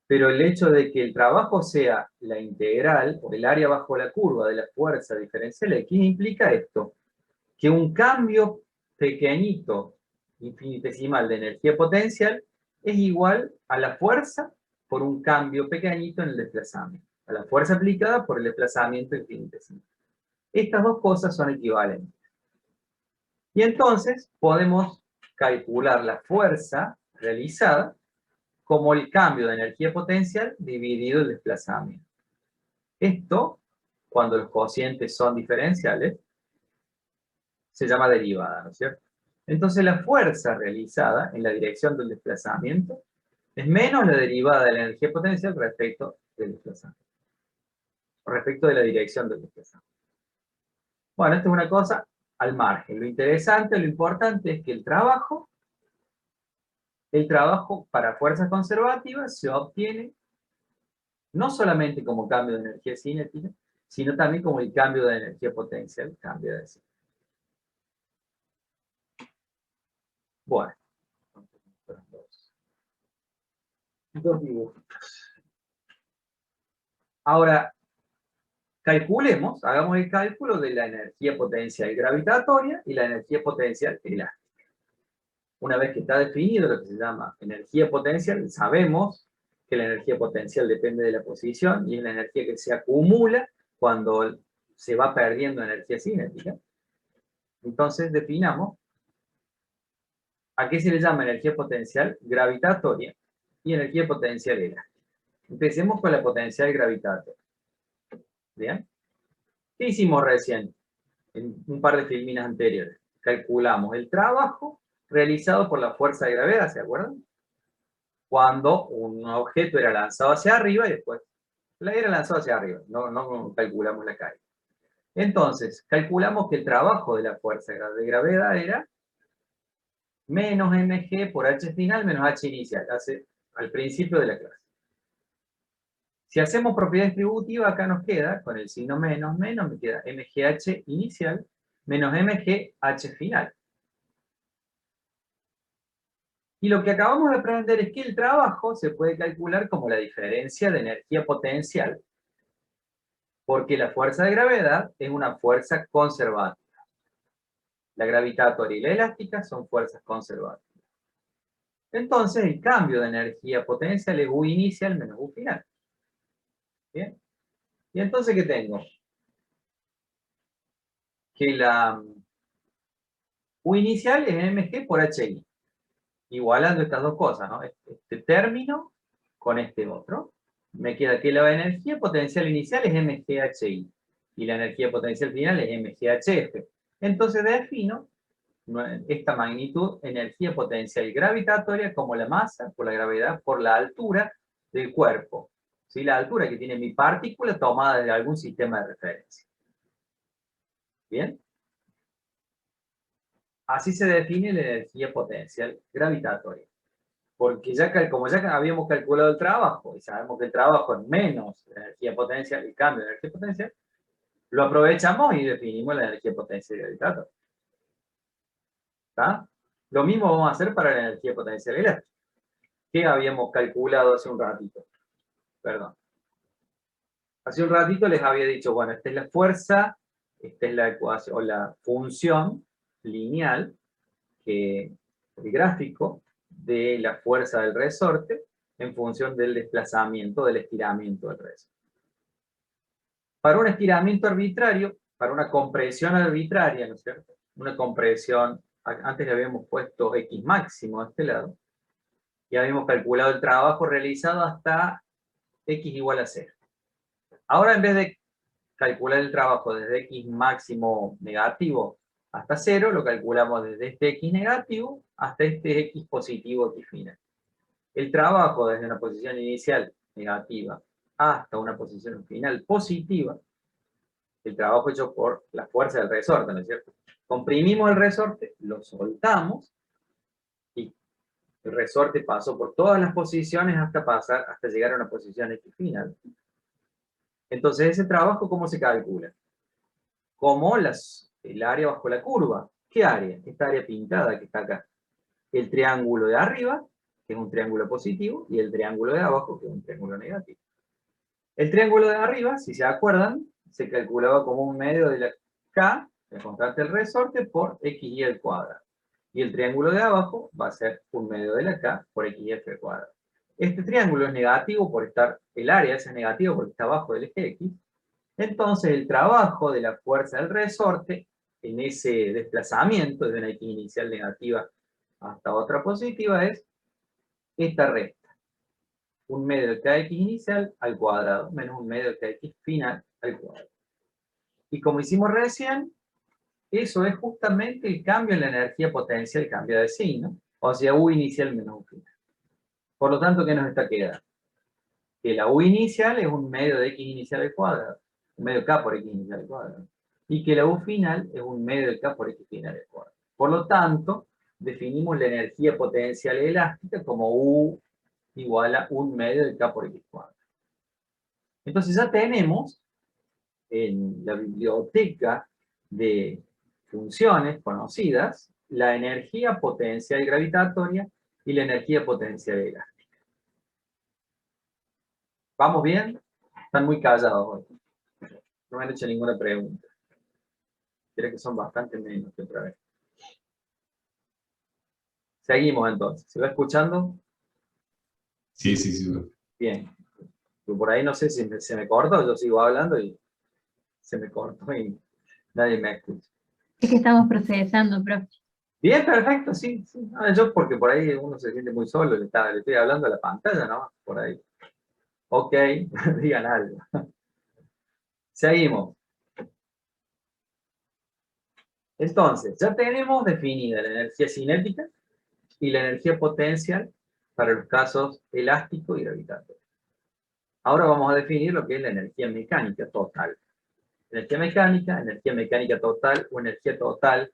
Pero el hecho de que el trabajo sea la integral, o el área bajo la curva de la fuerza diferencial X, implica esto, que un cambio pequeñito, infinitesimal de energía potencial, es igual a la fuerza por un cambio pequeñito en el desplazamiento, a la fuerza aplicada por el desplazamiento infinitesimal. Estas dos cosas son equivalentes. Y entonces podemos calcular la fuerza realizada como el cambio de energía potencial dividido el desplazamiento. Esto, cuando los cocientes son diferenciales, se llama derivada, ¿no es cierto? Entonces la fuerza realizada en la dirección del desplazamiento es menos la derivada de la energía potencial respecto del desplazamiento, respecto de la dirección del desplazamiento. Bueno, esto es una cosa al margen. Lo interesante, lo importante es que el trabajo para fuerzas conservativas se obtiene no solamente como cambio de energía cinética, sino también como el cambio de energía potencial, cambia de signo. Bueno, dos dibujitos. Ahora, hagamos el cálculo de la energía potencial gravitatoria y la energía potencial elástica. Una vez que está definido lo que se llama energía potencial, sabemos que la energía potencial depende de la posición y es la energía que se acumula cuando se va perdiendo energía cinética. Entonces definamos a qué se le llama energía potencial gravitatoria y energía potencial elástica. Empecemos con la potencial gravitatoria. ¿Bien? ¿Qué hicimos recién? En un par de filminas anteriores. Calculamos el trabajo realizado por la fuerza de gravedad, ¿se acuerdan? Cuando un objeto era lanzado hacia arriba y después era lanzado hacia arriba, no calculamos la caída. Entonces, calculamos que el trabajo de la fuerza de gravedad era menos mg por h final menos h inicial, al principio de la clase. Si hacemos propiedad distributiva, acá nos queda, con el signo menos, me queda mgh inicial menos mgh final. Y lo que acabamos de aprender es que el trabajo se puede calcular como la diferencia de energía potencial, porque la fuerza de gravedad es una fuerza conservativa. La gravitatoria y la elástica son fuerzas conservativas. Entonces, el cambio de energía potencial es U inicial menos U final. ¿Bien? Y entonces, ¿qué tengo? Que la U inicial es mg por hi. Igualando estas dos cosas, ¿no? Este término con este otro. Me queda que la energía potencial inicial es mghi. Y la energía potencial final es mghf. Entonces defino esta magnitud, energía potencial gravitatoria, como la masa por la gravedad por la altura del cuerpo. ¿Sí? La altura que tiene mi partícula tomada de algún sistema de referencia. ¿Bien? Así se define la energía potencial gravitatoria. Porque como ya habíamos calculado el trabajo, y sabemos que el trabajo es menos la energía potencial, el cambio de energía potencial, lo aprovechamos y definimos la energía potencial gravitatoria. ¿Está? Lo mismo vamos a hacer para la energía potencial elástica, que habíamos calculado hace un ratito. Perdón. Hace un ratito les había dicho, bueno, esta es la fuerza, esta es la ecuación, o la función lineal, el gráfico de la fuerza del resorte en función del desplazamiento, del estiramiento del resorte. Para un estiramiento arbitrario, para una compresión arbitraria, ¿no es cierto? Una compresión, antes le habíamos puesto X máximo a este lado, y habíamos calculado el trabajo realizado hasta X igual a 0. Ahora, en vez de calcular el trabajo desde X máximo negativo hasta 0, lo calculamos desde este X negativo hasta este X positivo, X final. El trabajo desde una posición inicial negativa hasta una posición final positiva el trabajo hecho por la fuerza del resorte, ¿no es cierto? Comprimimos el resorte, lo soltamos, y el resorte pasó por todas las posiciones hasta llegar a una posición X final. Entonces, ese trabajo, ¿cómo se calcula? Como el área bajo la curva. ¿Qué área? Esta área pintada que está acá. El triángulo de arriba, que es un triángulo positivo, y el triángulo de abajo, que es un triángulo negativo. El triángulo de arriba, si se acuerdan, se calculaba como un medio de la K, la constante del resorte, por XY al cuadrado. Y el triángulo de abajo va a ser un medio de la K por XF al cuadrado. Este triángulo es negativo por estar, el área es negativo porque está abajo del eje X. Entonces el trabajo de la fuerza del resorte en ese desplazamiento de una X inicial negativa hasta otra positiva es esta recta. Un medio de KX inicial al cuadrado menos un medio de KX final al cuadrado. Y como hicimos recién, eso es justamente el cambio en la energía potencial, cambia de signo, o sea, U inicial menos U final. Por lo tanto, ¿qué nos está quedando? Que la U inicial es un medio de X inicial al cuadrado, un medio de K por X inicial al cuadrado, y que la U final es un medio de K por X final al cuadrado. Por lo tanto, definimos la energía potencial elástica como U igual a un medio de K por X cuadrado. Entonces ya tenemos en la biblioteca de funciones conocidas la energía potencial gravitatoria y la energía potencial elástica. ¿Vamos bien? Están muy callados hoy. No me han hecho ninguna pregunta. Creo que son bastante menos que otra vez. Seguimos entonces. ¿Se va escuchando? Sí, sí, sí. Bien. Por ahí no sé si se me corta o yo sigo hablando y se me cortó y nadie me escucha. Es que estamos procesando, profe. Bien, perfecto, sí. Sí. No, yo porque por ahí uno se siente muy solo, le estoy hablando a la pantalla, ¿no? Por ahí. Ok, digan algo. Seguimos. Entonces, ya tenemos definida la energía cinética y la energía potencial para los casos elástico y gravitatorio. Ahora vamos a definir lo que es la energía mecánica total. Energía mecánica total o energía total,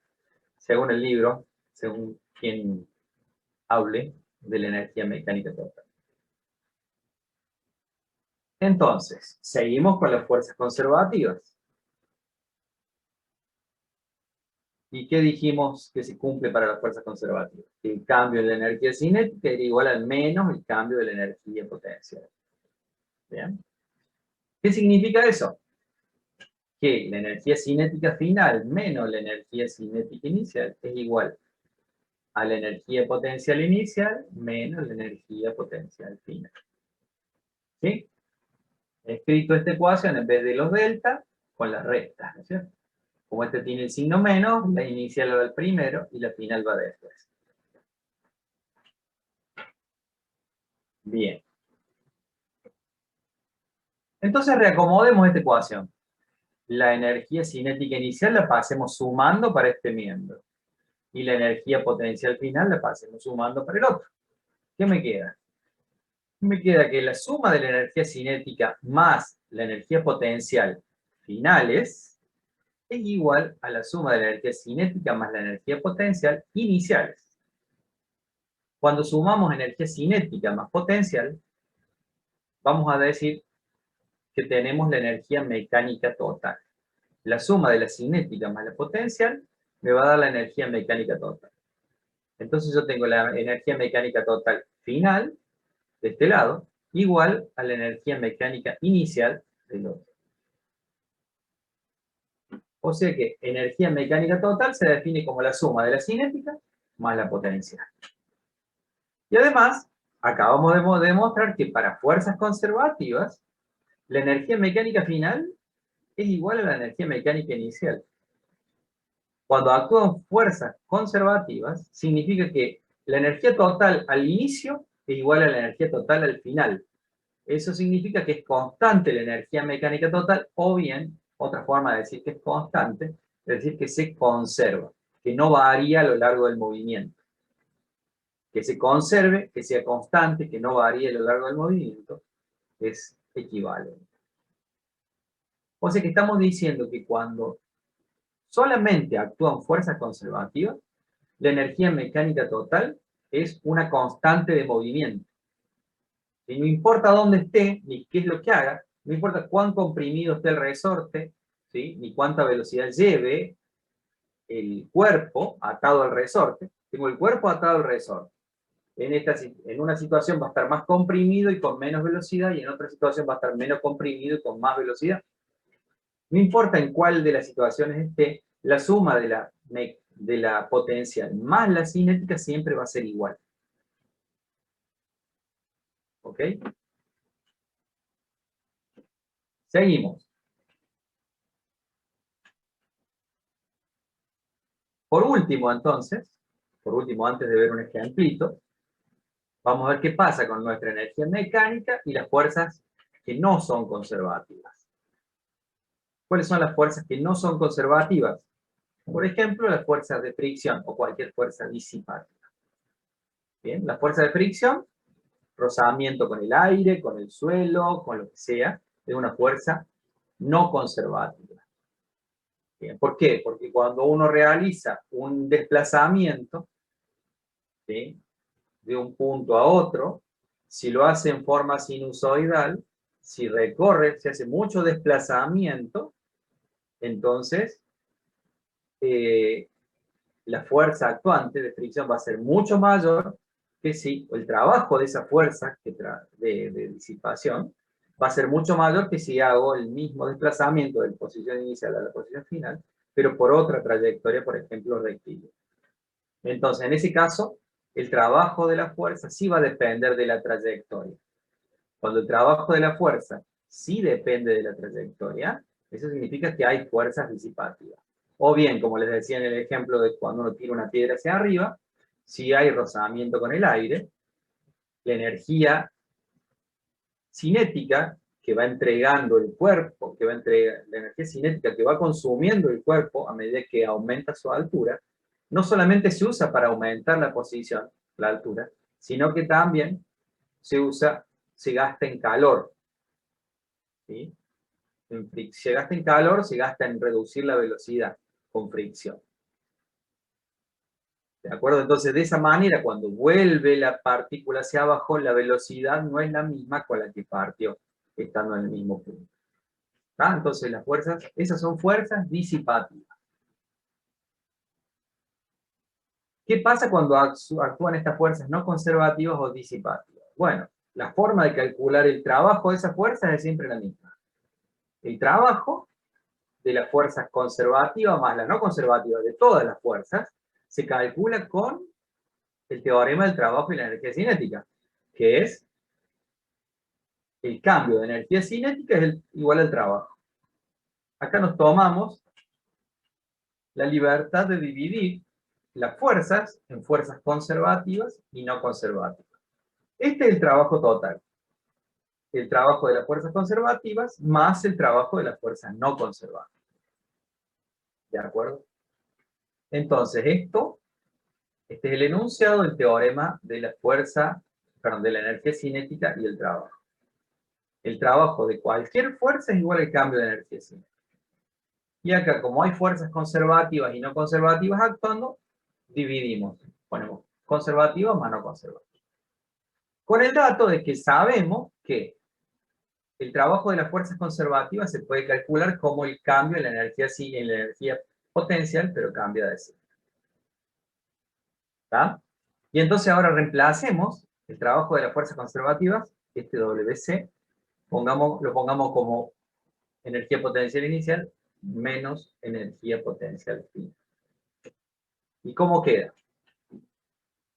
según el libro, según quien hable de la energía mecánica total. Entonces, seguimos con las fuerzas conservativas. ¿Y qué dijimos que se cumple para las fuerzas conservativas? Que el cambio de la energía cinética era igual al menos el cambio de la energía potencial. ¿Bien? ¿Qué significa eso? Que la energía cinética final menos la energía cinética inicial es igual a la energía potencial inicial menos la energía potencial final. ¿Sí? He escrito esta ecuación en vez de los delta con las rectas, ¿no es cierto? Como este tiene el signo menos, la inicial va al primero y la final va después. Bien. Entonces reacomodemos esta ecuación. La energía cinética inicial la pasemos sumando para este miembro. Y la energía potencial final la pasemos sumando para el otro. ¿Qué me queda? Me queda que la suma de la energía cinética más la energía potencial finales es igual a la suma de la energía cinética más la energía potencial iniciales. Cuando sumamos energía cinética más potencial, vamos a decir que tenemos la energía mecánica total. La suma de la cinética más la potencial me va a dar la energía mecánica total. Entonces yo tengo la energía mecánica total final, de este lado, igual a la energía mecánica inicial del otro. O sea que energía mecánica total se define como la suma de la cinética más la potencial. Y además, acabamos de demostrar que para fuerzas conservativas, la energía mecánica final es igual a la energía mecánica inicial. Cuando actúan fuerzas conservativas, significa que la energía total al inicio es igual a la energía total al final. Eso significa que es constante la energía mecánica total, o bien, otra forma de decir que es constante, es decir, que se conserva, que no varía a lo largo del movimiento. Que se conserve, que sea constante, que no varíe a lo largo del movimiento, es equivalente. O sea que estamos diciendo que cuando solamente actúan fuerzas conservativas, la energía mecánica total es una constante de movimiento. Y no importa dónde esté, ni qué es lo que haga, no importa cuán comprimido esté el resorte, ¿sí? Ni cuánta velocidad lleve el cuerpo atado al resorte. Tengo el cuerpo atado al resorte. En una situación va a estar más comprimido y con menos velocidad, y en otra situación va a estar menos comprimido y con más velocidad. No importa en cuál de las situaciones esté, la suma de la potencial más la cinética siempre va a ser igual. ¿Ok? Seguimos. Por último, entonces, antes de ver un ejemplito, vamos a ver qué pasa con nuestra energía mecánica y las fuerzas que no son conservativas. ¿Cuáles son las fuerzas que no son conservativas? Por ejemplo, las fuerzas de fricción o cualquier fuerza disipativa. Bien, las fuerzas de fricción, rozamiento con el aire, con el suelo, con lo que sea, es una fuerza no conservativa. Bien, ¿por qué? Porque cuando uno realiza un desplazamiento, ¿sí?, de un punto a otro, si lo hace en forma sinusoidal, si recorre, se hace mucho desplazamiento, entonces la fuerza actuante de fricción va a ser mucho mayor que si el trabajo de esa fuerza de disipación va a ser mucho mayor que si hago el mismo desplazamiento de la posición inicial a la posición final, pero por otra trayectoria, por ejemplo, rectilínea. Entonces, en ese caso, el trabajo de la fuerza sí va a depender de la trayectoria. Cuando el trabajo de la fuerza sí depende de la trayectoria, eso significa que hay fuerzas disipativas. O bien, como les decía en el ejemplo de cuando uno tira una piedra hacia arriba, si hay rozamiento con el aire, la energía cinética que va entregando el cuerpo, la energía cinética que va consumiendo el cuerpo a medida que aumenta su altura, no solamente se usa para aumentar la posición, la altura, sino que también se gasta en calor. ¿Sí? Se gasta en calor, se gasta en reducir la velocidad con fricción. ¿De acuerdo? Entonces, de esa manera, cuando vuelve la partícula hacia abajo, la velocidad no es la misma con la que partió, estando en el mismo punto. ¿Ah? Entonces, las fuerzas, esas son fuerzas disipativas. ¿Qué pasa cuando actúan estas fuerzas no conservativas o disipativas? Bueno, la forma de calcular el trabajo de esas fuerzas es siempre la misma. El trabajo de las fuerzas conservativas más las no conservativas de todas las fuerzas se calcula con el teorema del trabajo y la energía cinética, que es el cambio de energía cinética es igual al trabajo. Acá nos tomamos la libertad de dividir las fuerzas en fuerzas conservativas y no conservativas. Este es el trabajo total. El trabajo de las fuerzas conservativas más el trabajo de las fuerzas no conservativas. ¿De acuerdo? Entonces, este es el enunciado del teorema de la fuerza, perdón, de la energía cinética y el trabajo. El trabajo de cualquier fuerza es igual al cambio de energía cinética. Y acá, como hay fuerzas conservativas y no conservativas actuando, dividimos. Ponemos conservativas más no conservativas. Con el dato de que sabemos que el trabajo de las fuerzas conservativas se puede calcular como el cambio en la energía potencial, pero cambia de signo. ¿Está? Y entonces ahora reemplacemos el trabajo de las fuerzas conservativas, este WC, lo pongamos como energía potencial inicial menos energía potencial final. ¿Y cómo queda?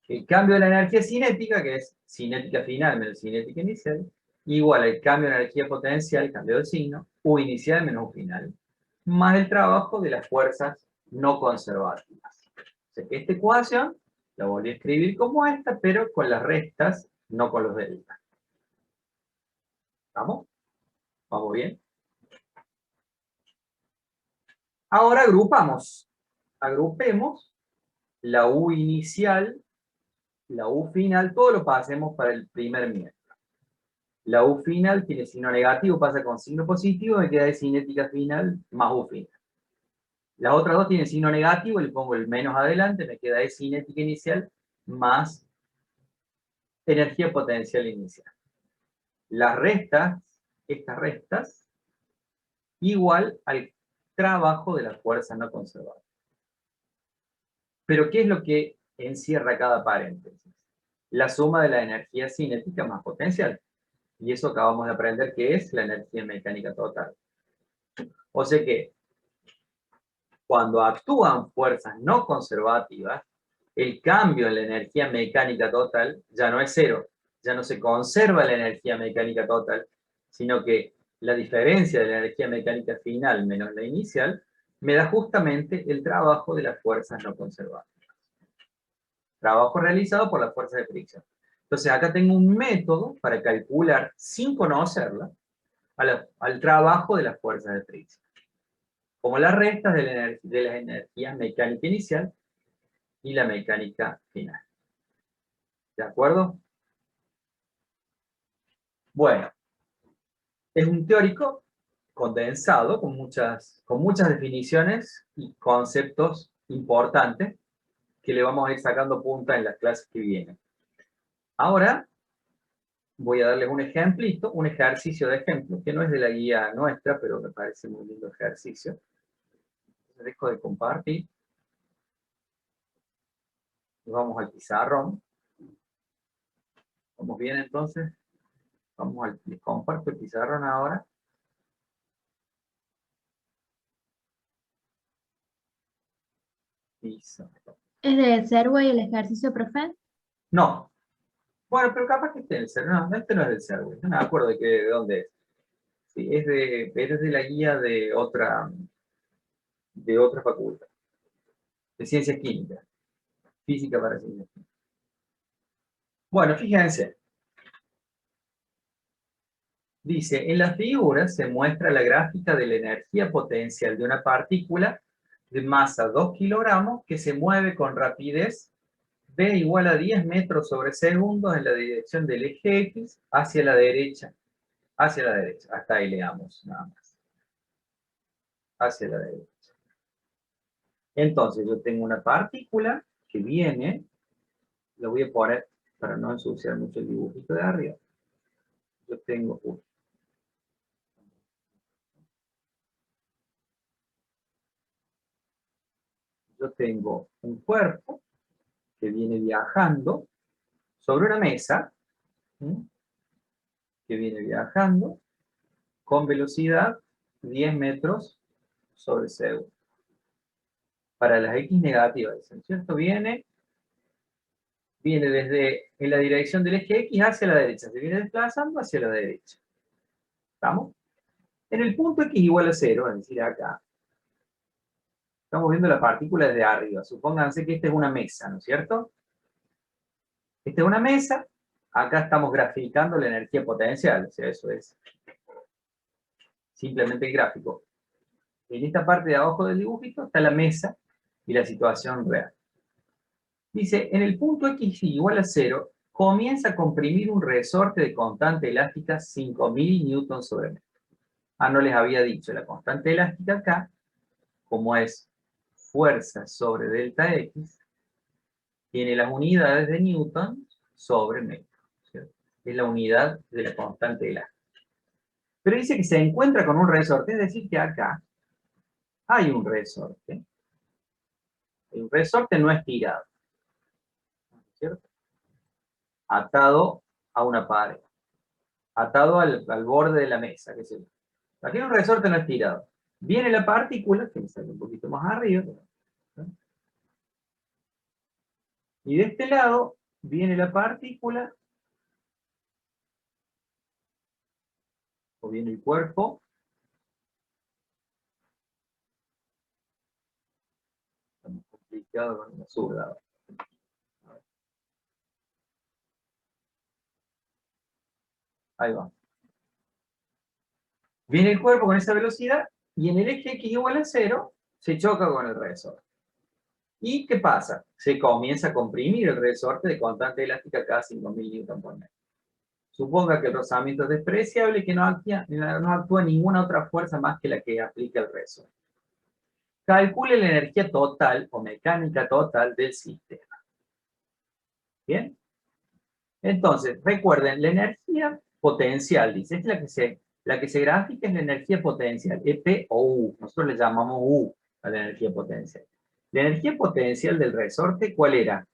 El cambio de la energía cinética, que es cinética final menos cinética inicial, igual al cambio de energía potencial, cambio de signo, U inicial menos U final, más el trabajo de las fuerzas no conservativas. O sea que esta ecuación la volví a escribir como esta, pero con las restas, no con los deltas. ¿Vamos? ¿Vamos bien? Ahora agrupamos. Agrupemos la U inicial, la U final, todo lo pasemos para el primer miembro. La U final tiene signo negativo, pasa con signo positivo, me queda de cinética final más U final. Las otras dos tienen signo negativo, le pongo el menos adelante, me queda de cinética inicial más energía potencial inicial. Las restas, estas restas, igual al trabajo de la fuerza no conservada. Pero ¿qué es lo que encierra cada paréntesis? La suma de la energía cinética más potencial. Y eso acabamos de aprender que es la energía mecánica total. O sea que, cuando actúan fuerzas no conservativas, el cambio en la energía mecánica total ya no es cero, ya no se conserva la energía mecánica total, sino que la diferencia de la energía mecánica final menos la inicial me da justamente el trabajo de las fuerzas no conservativas. Trabajo realizado por las fuerzas de fricción. Entonces acá tengo un método para calcular, sin conocerla, al trabajo de las fuerzas de fricción. Como las restas de la energía mecánica inicial y la mecánica final. ¿De acuerdo? Bueno, es un teórico condensado con muchas definiciones y conceptos importantes que le vamos a ir sacando punta en las clases que vienen. Ahora voy a darles un ejemplito, un ejercicio de ejemplo, que no es de la guía nuestra, pero me parece muy lindo ejercicio. Dejo de compartir. Y vamos al pizarrón. ¿Vamos bien entonces? Les comparto el pizarrón ahora. Pizarrón. ¿Es de Serway el ejercicio, profe? No. Bueno, pero capaz que esté en el Serway. No, este no es del Serway. No me acuerdo de dónde es. Sí, pero es de la guía de otra facultad. De ciencias químicas. Física para ciencias químicas. Bueno, fíjense. Dice, en la figura se muestra la gráfica de la energía potencial de una partícula de masa 2 kilogramos que se mueve con rapidez v igual a 10 metros sobre segundo en la dirección del eje X hacia la derecha. Hacia la derecha. Hasta ahí leamos, nada más. Hacia la derecha. Entonces yo tengo una partícula que viene, lo voy a poner para no ensuciar mucho el dibujito de arriba. Yo tengo un cuerpo que viene viajando sobre una mesa, ¿sí? Que viene viajando con velocidad 10 metros sobre segundo. Para las X negativas, ¿cierto? Viene desde en la dirección del eje X hacia la derecha, se viene desplazando hacia la derecha. ¿Estamos? En el punto X igual a 0, es decir, acá, estamos viendo la partícula desde arriba. Supónganse que esta es una mesa, ¿no es cierto? Esta es una mesa, acá estamos graficando la energía potencial, o sea, eso es simplemente el gráfico. En esta parte de abajo del dibujito está la mesa y la situación real. Dice, en el punto X igual a 0, comienza a comprimir un resorte de constante elástica 5000 newtons sobre metro. No les había dicho, la constante elástica acá, como es fuerza sobre delta X, tiene las unidades de newton sobre metro, ¿cierto? Es la unidad de la constante elástica. Pero dice que se encuentra con un resorte, es decir, que acá hay un resorte. El resorte no estirado, ¿cierto? Atado a una pared, atado al borde de la mesa, qué sé yo. Aquí hay un resorte no estirado. Viene la partícula, que me sale un poquito más arriba, ¿no? Y de este lado viene la partícula, o viene el cuerpo, estamos complicados con la zurda. Ahí va. Viene el cuerpo con esa velocidad, y en el eje X igual a 0, se choca con el resorte. ¿Y qué pasa? Se comienza a comprimir el resorte de constante elástica cada 5000 Newton por metro. Suponga que el rozamiento es despreciable y que no actúa ninguna otra fuerza más que la que aplica el resorte. Calcule la energía total o mecánica total del sistema. ¿Bien? Entonces, recuerden, la energía potencial, dice, es la que se grafica es la energía potencial, EP o U. Nosotros le llamamos U a la energía potencial. La energía potencial del resorte, ¿cuál era?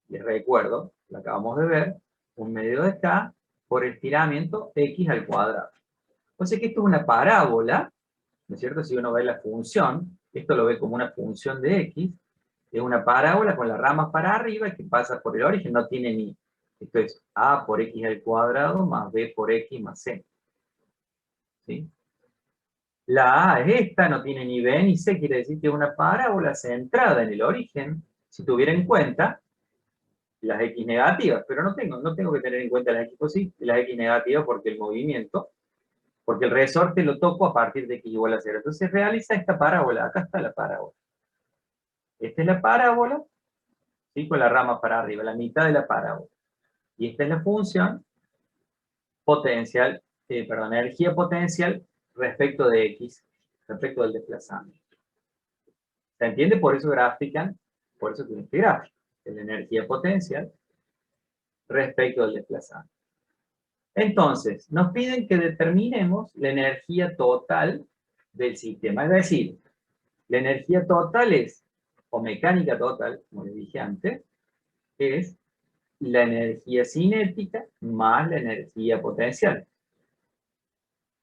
Les recuerdo, lo acabamos de ver, 1/2 de K por estiramiento X al cuadrado. O sea que esto es una parábola, ¿no es cierto? Si uno ve la función, esto lo ve como una función de X, es una parábola con las ramas para arriba que pasa por el origen, no tiene ni, esto es A por X al cuadrado más B por X más C. ¿Sí? La A es esta, no tiene ni B ni C, quiere decir que es una parábola centrada en el origen, si tuviera en cuenta las X negativas, pero no tengo que tener en cuenta las X positivas, las X negativas porque el movimiento, porque el resorte lo toco a partir de X igual a 0. Entonces realiza esta parábola, acá está la parábola. Esta es la parábola, ¿sí? Con la rama para arriba, la mitad de la parábola. Y esta es la función potencial, energía potencial respecto de X, respecto del desplazamiento. ¿Se entiende? Por eso grafican, por eso tiene este gráfico, es la energía potencial respecto del desplazamiento. Entonces, nos piden que determinemos la energía total del sistema. Es decir, la energía total es, o mecánica total, como les dije antes, es la energía cinética más la energía potencial.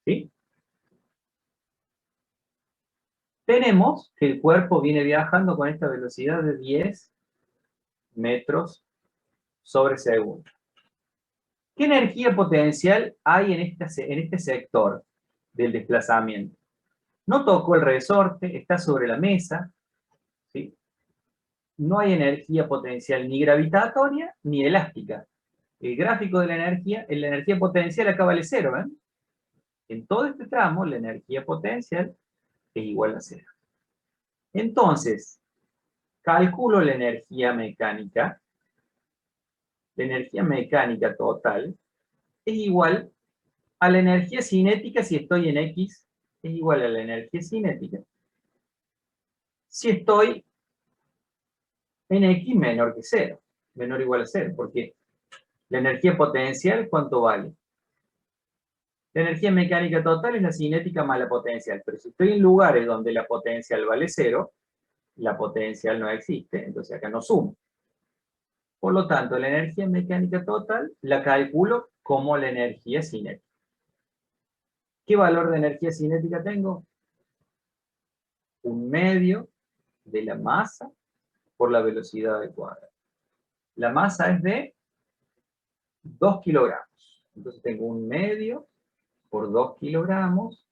¿Sí? Tenemos que el cuerpo viene viajando con esta velocidad de 10 metros sobre segundo. ¿Qué energía potencial hay en este sector del desplazamiento? No tocó el resorte, está sobre la mesa, ¿sí? No hay energía potencial ni gravitatoria ni elástica. El gráfico de la energía potencial acá vale 0, ¿ven? En todo este tramo, la energía potencial es igual a 0. Entonces, calculo la energía mecánica. La energía mecánica total es igual a la energía cinética si estoy en X, es igual a la energía cinética si estoy en X menor que 0, menor o igual a 0, porque la energía potencial, ¿cuánto vale? La energía mecánica total es la cinética más la potencial, pero si estoy en lugares donde la potencial vale 0, la potencial no existe, entonces acá no sumo. Por lo tanto, la energía mecánica total la calculo como la energía cinética. ¿Qué valor de energía cinética tengo? 1/2 de la masa por la velocidad del cuadrado. La masa es de 2 kilogramos. Entonces tengo 1/2 por 2 kilogramos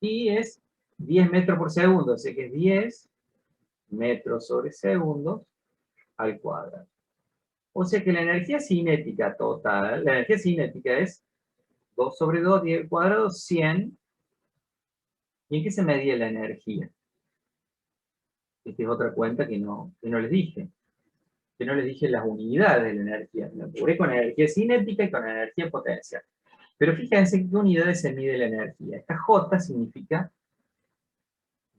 y es 10 metros por segundo, así que es 10 metros sobre segundos al cuadrado. O sea que la energía cinética total, la energía cinética es 2 sobre 2, 10 al cuadrado, 100. ¿Y en qué se medía la energía? Esta es otra cuenta que no les dije. Que no les dije las unidades de la energía. Me apuré con energía cinética y con energía potencial. Pero fíjense en qué unidades se mide la energía. Esta J significa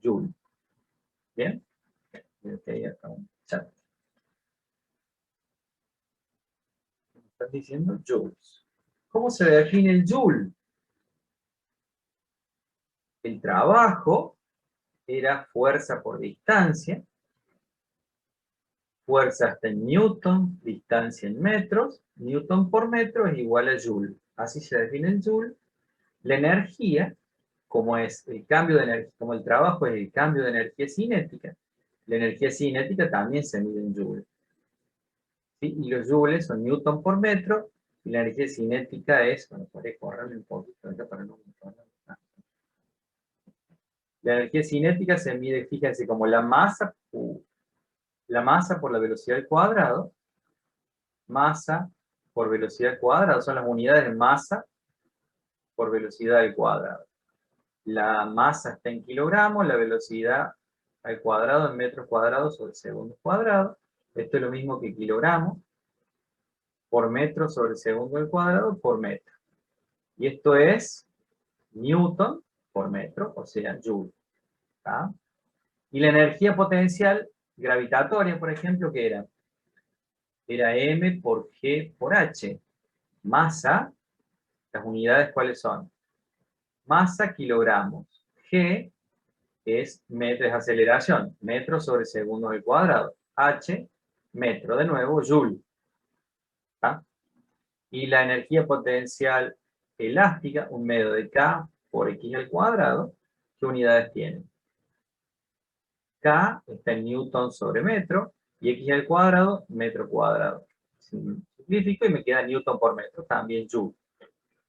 Joule. ¿Bien? Ahí acá un chat. Me están diciendo joules. ¿Cómo se define el Joule? El trabajo era fuerza por distancia, fuerza hasta en Newton, distancia en metros, Newton por metro es igual a Joule. Así se define el Joule. La energía, como es el cambio de energía, como el trabajo es el cambio de energía cinética, la energía cinética también se mide en Joule. ¿Sí? Y los joules son Newton por metro, y la energía cinética es, bueno, podría correrme un poquito acá para no... La energía cinética se mide, fíjense, como la masa por la velocidad al cuadrado, masa por velocidad al cuadrado, son las unidades de masa por velocidad al cuadrado. La masa está en kilogramos, la velocidad al cuadrado en metros cuadrados sobre segundos cuadrados. Esto es lo mismo que kilogramos. por metro sobre segundo al cuadrado por metro. Y esto es Newton por metro, o sea, Joule. ¿Tá? Y la energía potencial gravitatoria, por ejemplo, ¿qué era? Era m por g por h. Masa, las unidades, ¿cuáles son? Masa, kilogramos. G es metro, es aceleración, metro sobre segundo al cuadrado. H, metro, de nuevo, joule. ¿Tá? Y la energía potencial elástica, un medio de K por X al cuadrado, ¿qué unidades tiene? K está en newton sobre metro, y X al cuadrado, metro cuadrado. Simplifico y me queda newton por metro, también joule.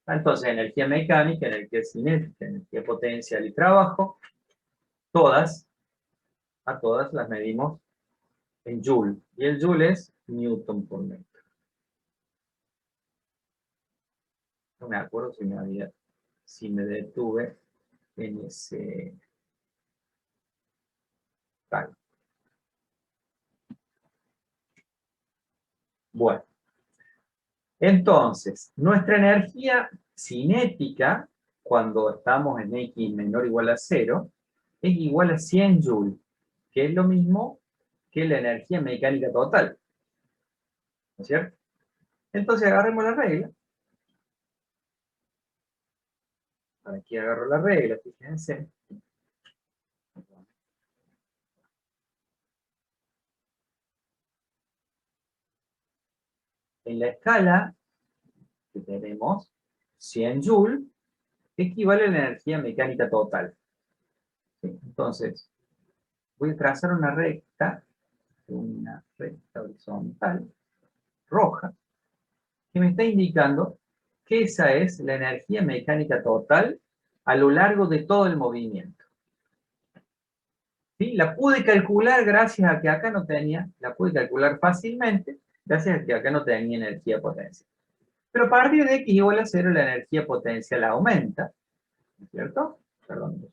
Entonces, energía mecánica, energía cinética, energía potencial y trabajo, a todas las medimos en joule. Y el joule es newton por metro. No me acuerdo si me detuve en ese cálculo. Bueno, entonces, nuestra energía cinética, cuando estamos en X menor o igual a 0, es igual a 100 joules, que es lo mismo que la energía mecánica total. ¿No es cierto? Entonces agarremos la regla. Aquí agarro la regla, fíjense. En la escala que tenemos, 100 joules equivale a la energía mecánica total. ¿Sí? Entonces, voy a trazar una recta horizontal, roja, que me está indicando que esa es la energía mecánica total a lo largo de todo el movimiento. ¿Sí? La pude calcular gracias a que acá no tenía, la pude calcular fácilmente, gracias a que acá no tenía energía potencial. Pero a partir de X igual a 0, la energía potencial aumenta, ¿no es cierto? Perdón.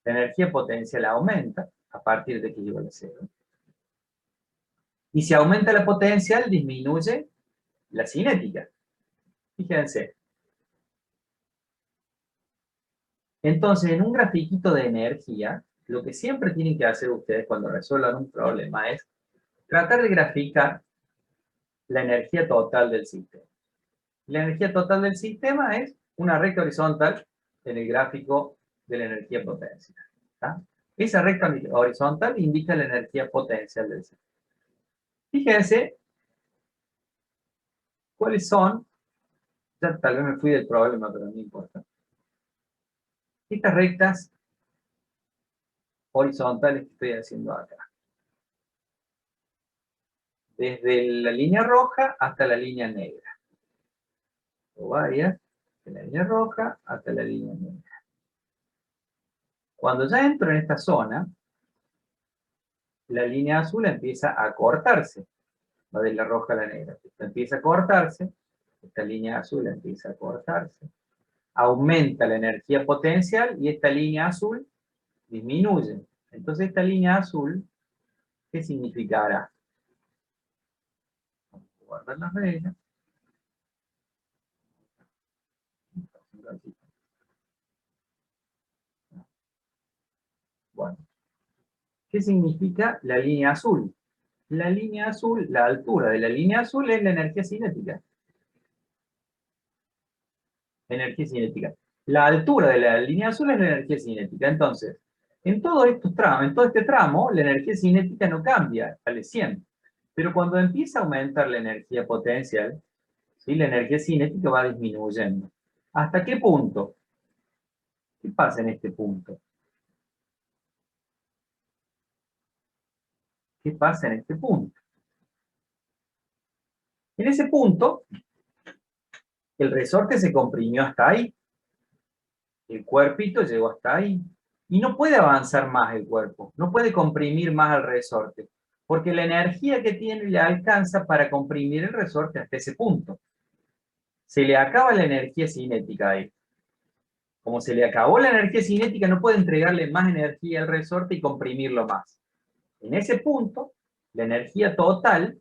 La energía potencial aumenta a partir de X igual a 0. Y si aumenta la potencial, disminuye la cinética. Fíjense. Entonces, en un grafiquito de energía, lo que siempre tienen que hacer ustedes cuando resuelvan un problema es tratar de graficar la energía total del sistema. La energía total del sistema es una recta horizontal en el gráfico de la energía potencial. ¿Tá? Esa recta horizontal indica la energía potencial del sistema. Fíjense cuáles son, ya tal vez me fui del problema, pero no importa. Estas rectas horizontales que estoy haciendo acá. Desde la línea roja hasta la línea negra. O varias, de la línea roja hasta la línea negra. Cuando ya entro en esta zona, la línea azul empieza a cortarse. Va de la roja a la negra. Esta empieza a cortarse, esta línea azul empieza a cortarse. Aumenta la energía potencial y esta línea azul disminuye. Entonces esta línea azul, ¿qué significará? Vamos a guardar las reglas. Bueno, ¿qué significa la línea azul? La línea azul, la altura de la línea azul es la energía cinética. Energía cinética. La altura de la línea azul es la energía cinética. Entonces, en todo este tramo, la energía cinética no cambia, vale 100. Pero cuando empieza a aumentar la energía potencial, ¿sí? La energía cinética va disminuyendo. ¿Hasta qué punto? ¿Qué pasa en este punto? ¿Qué pasa en este punto? En ese punto, el resorte se comprimió hasta ahí. El cuerpito llegó hasta ahí. Y no puede avanzar más el cuerpo. No puede comprimir más al resorte. Porque la energía que tiene le alcanza para comprimir el resorte hasta ese punto. Se le acaba la energía cinética ahí. Como se le acabó la energía cinética, no puede entregarle más energía al resorte y comprimirlo más. En ese punto, la energía total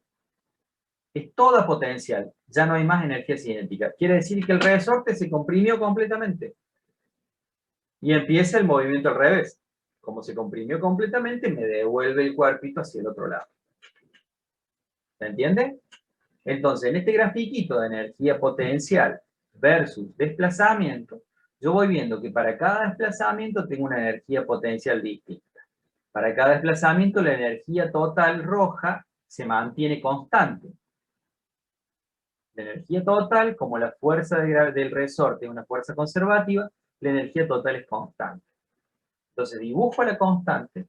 es toda potencial, ya no hay más energía cinética. Quiere decir que el resorte se comprimió completamente. Y empieza el movimiento al revés. Como se comprimió completamente, me devuelve el cuerpito hacia el otro lado. ¿Se entiende? Entonces, en este grafiquito de energía potencial versus desplazamiento, yo voy viendo que para cada desplazamiento tengo una energía potencial distinta. Para cada desplazamiento, la energía total roja se mantiene constante. La energía total, como la fuerza del resorte es una fuerza conservativa, la energía total es constante. Entonces dibujo la constante,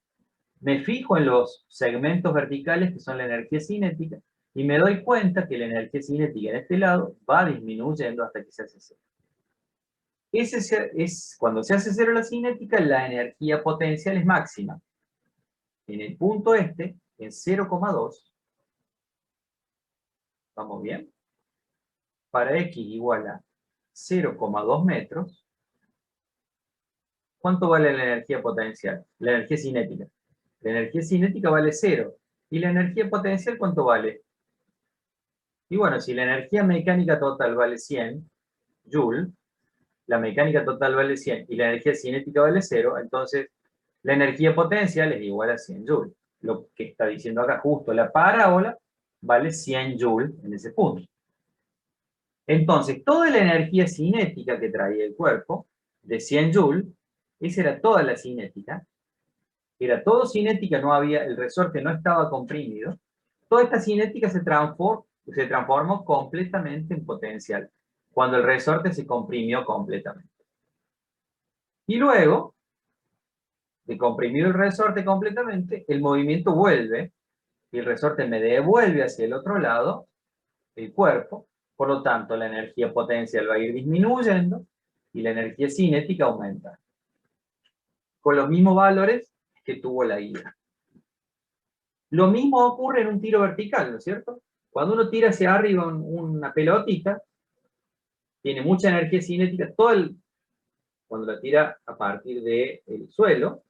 me fijo en los segmentos verticales que son la energía cinética, y me doy cuenta que la energía cinética en este lado va disminuyendo hasta que se hace cero. Cuando se hace cero la cinética, la energía potencial es máxima. En el punto este, en 0,2, ¿vamos bien? Para x igual a 0,2 metros, ¿cuánto vale la energía potencial? La energía cinética. La energía cinética vale 0. ¿Y la energía potencial cuánto vale? Y bueno, si la energía mecánica total vale 100 Joule, la mecánica total vale 100 y la energía cinética vale 0, entonces la energía potencial es igual a 100 Joule. Lo que está diciendo acá, justo la parábola vale 100 Joule en ese punto. Entonces, toda la energía cinética que traía el cuerpo, de 100 Joule, esa era toda la cinética, era todo cinética, no había, el resorte no estaba comprimido, toda esta cinética se transformó completamente en potencial, cuando el resorte se comprimió completamente. Y luego, de comprimir el resorte completamente, el movimiento vuelve, y el resorte me devuelve hacia el otro lado, el cuerpo, por lo tanto la energía potencial va a ir disminuyendo, y la energía cinética aumenta. Con los mismos valores que tuvo la ida. Lo mismo ocurre en un tiro vertical, ¿no es cierto? Cuando uno tira hacia arriba una pelotita, tiene mucha energía cinética, cuando la tira a partir del suelo,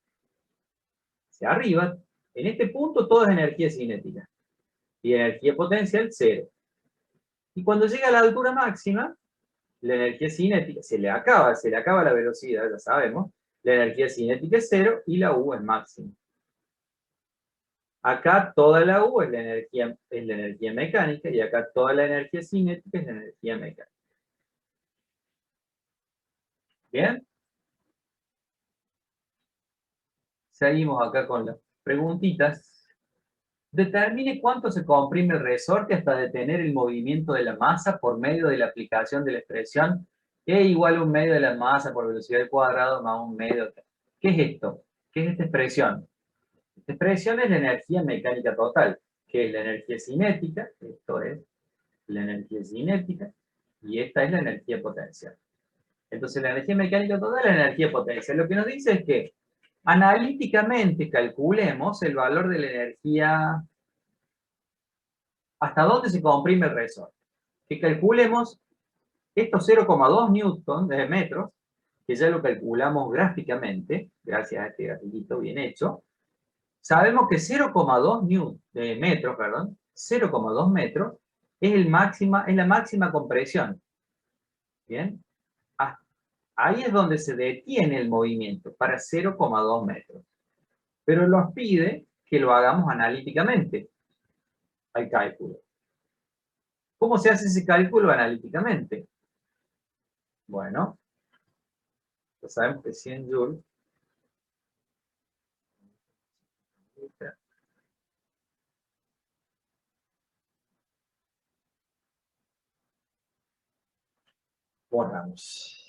hacia arriba, en este punto todo es energía cinética. Y energía potencial, 0. Y cuando llega a la altura máxima, la energía cinética se le acaba la velocidad, ya sabemos, la energía cinética es 0 y la U es máxima. Acá toda la U es la energía mecánica y acá toda la energía cinética es la energía mecánica. ¿Bien? Seguimos acá con las preguntitas. Determine cuánto se comprime el resorte hasta detener el movimiento de la masa por medio de la aplicación de la expresión E igual a un medio de la masa por velocidad al cuadrado más un medio. ¿Qué es esto? ¿Qué es esta expresión? Esta expresión es la energía mecánica total, que es la energía cinética, esto es la energía cinética, y esta es la energía potencial. Entonces la energía mecánica total es la energía potencial. Lo que nos dice es que analíticamente calculemos el valor de la energía, hasta dónde se comprime el resorte. Que calculemos estos 0,2 metros, que ya lo calculamos gráficamente, gracias a este grafiquito bien hecho. Sabemos que 0,2 metros, 0,2 metros es la máxima compresión. ¿Bien? Ahí es donde se detiene el movimiento, para 0,2 metros. Pero nos pide que lo hagamos analíticamente, al cálculo. ¿Cómo se hace ese cálculo analíticamente? Bueno, ya sabemos que 100 joules borramos.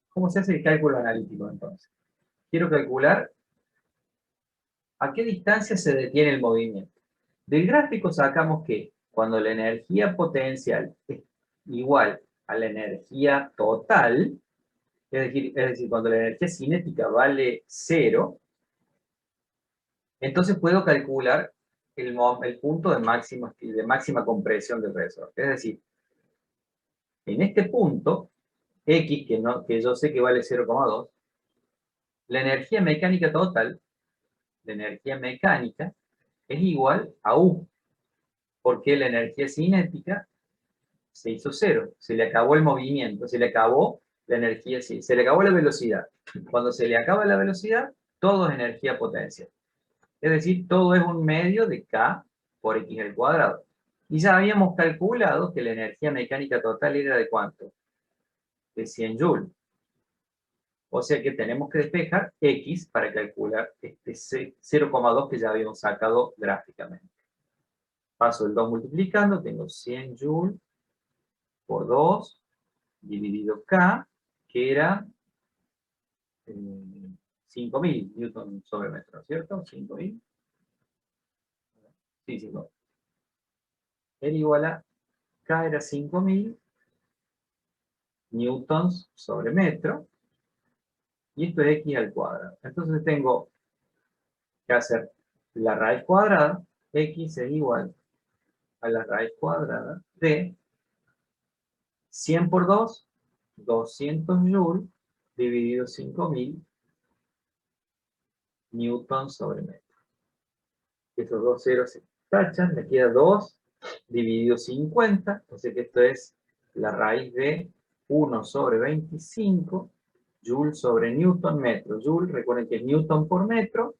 ¿Cómo se hace el cálculo analítico entonces? Quiero calcular a qué distancia se detiene el movimiento. Del gráfico sacamos que cuando la energía potencial es igual a la energía total, es decir, cuando la energía cinética vale 0, entonces puedo calcular el punto de máxima compresión del resorte. Es decir, en este punto, X, que yo sé que vale 0,2, la energía mecánica total, la energía mecánica, es igual a U, porque la energía cinética se hizo cero, se le acabó el movimiento, se le acabó la energía, se le acabó la velocidad. Cuando se le acaba la velocidad, todo es energía potencial. Es decir, todo es un medio de K por X al cuadrado. Y ya habíamos calculado que la energía mecánica total era de ¿cuánto? De 100 joules. O sea que tenemos que despejar X para calcular este 0,2 que ya habíamos sacado gráficamente. Paso el 2 multiplicando, tengo 100 joules por 2 dividido K, que era 5.000 newton sobre metro, ¿cierto? 5.000. Sí, 5.000. Era igual a K era 5.000 newtons sobre metro, y esto es X al cuadrado. Entonces tengo que hacer la raíz cuadrada, X es igual a la raíz cuadrada de 100 por 2, 200 joules, dividido 5.000 newtons sobre metro. Estos dos ceros se tachan, me queda 2 dividido 50, o sea que esto es la raíz de 1 sobre 25, joule sobre newton metro. Joule, recuerden que es newton por metro.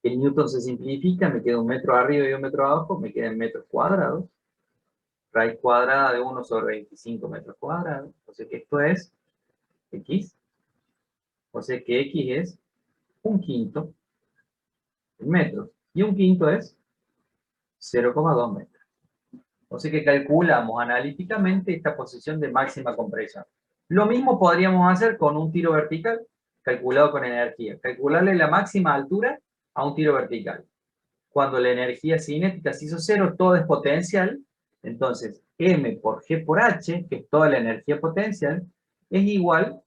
El newton se simplifica, me queda un metro arriba y un metro abajo, me quedan metros cuadrados. Raíz cuadrada de 1 sobre 25 metros cuadrados. O sea que esto es X. O sea que X es 1/5 en metros. Y 1/5 es 0,2 metros. O sea que calculamos analíticamente esta posición de máxima compresión. Lo mismo podríamos hacer con un tiro vertical calculado con energía. Calcularle la máxima altura a un tiro vertical. Cuando la energía cinética se hizo cero, todo es potencial. Entonces, M por G por H, que es toda la energía potencial, es igual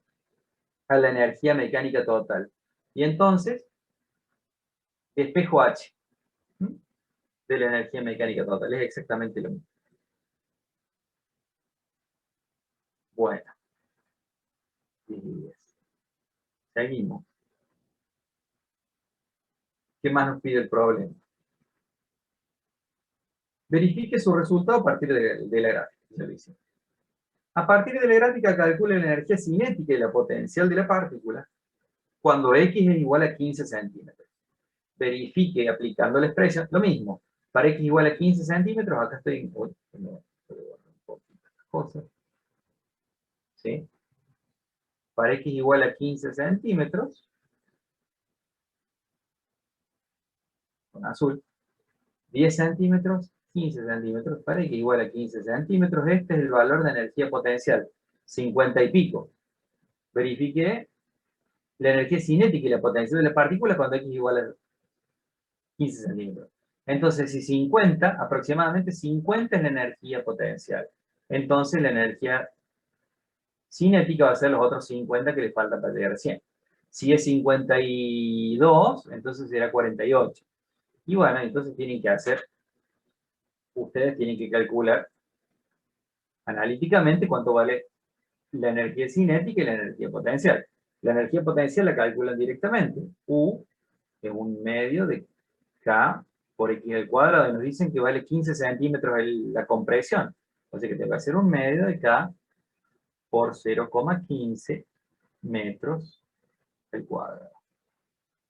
a la energía mecánica total. Y entonces, despejo H de la energía mecánica total. Es exactamente lo mismo. Bueno. Seguimos. ¿Qué más nos pide el problema? Verifique su resultado a partir de la gráfica. A partir de la gráfica calcule la energía cinética y la potencial de la partícula cuando X es igual a 15 centímetros. Verifique aplicando la expresión, lo mismo. Para X igual a 15 centímetros, acá estoy... cosas. ¿Sí? Para X igual a 15 centímetros, con azul, 10 centímetros, 15 centímetros, para X igual a 15 centímetros, este es el valor de energía potencial, 50 y pico. Verifique la energía cinética y la potencial de la partícula cuando X igual a 15 centímetros. Entonces, si 50, aproximadamente 50 es la energía potencial. Entonces, la energía cinética va a ser los otros 50 que le falta para llegar a 100. Si es 52, entonces será 48. Y bueno, entonces tienen que hacer, ustedes tienen que calcular analíticamente cuánto vale la energía cinética y la energía potencial. La energía potencial la calculan directamente. U es un medio de K por X al cuadrado, y nos dicen que vale 15 centímetros la compresión. O sea que te va a ser un medio de K por 0,15 metros al cuadrado.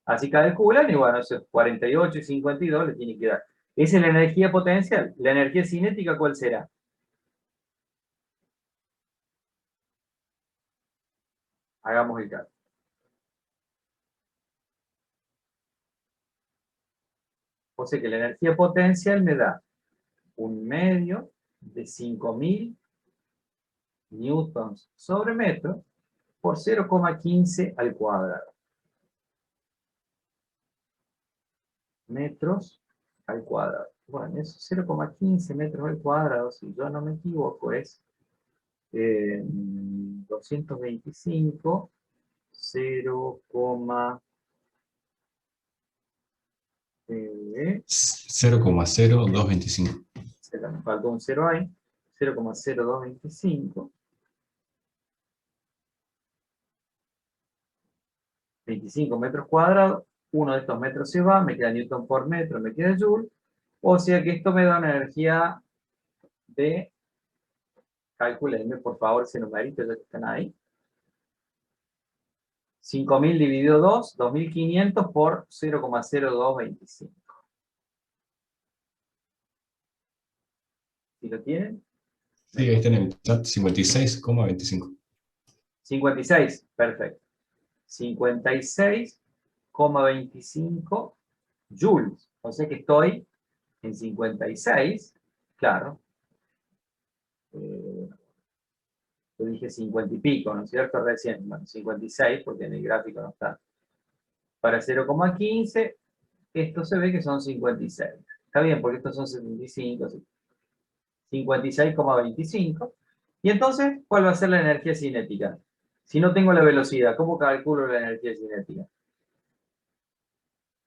Así calculan, y bueno, eso es 48 y 52 le tiene que dar. Esa es la energía potencial. ¿La energía cinética cuál será? Hagamos el cálculo. O sea que la energía potencial me da un medio de 5.000 newtons sobre metro por 0,15 al cuadrado. Metros al cuadrado. Bueno, eso 0,15 metros al cuadrado, si yo no me equivoco, es 225, 0,0225. me faltó un 0 ahí, 0,0225 25 metros cuadrados, uno de estos metros se va, me queda Newton por metro, me queda Joule, o sea que esto me da una energía de, calculenme por favor ese numerito ya que están ahí, 5.000 dividido 2, 2.500 por 0,0225. ¿Sí lo tienen? Sí, ahí está en el chat, 56,25. 56, perfecto. 56,25 joules. O sea que estoy en 56, claro. Yo dije 50 y pico, ¿no es cierto? Recién, bueno, 56 porque en el gráfico no está. Para 0,15, esto se ve que son 56. Está bien, porque estos son 75, 56,25. Y entonces, ¿cuál va a ser la energía cinética? Si no tengo la velocidad, ¿cómo calculo la energía cinética?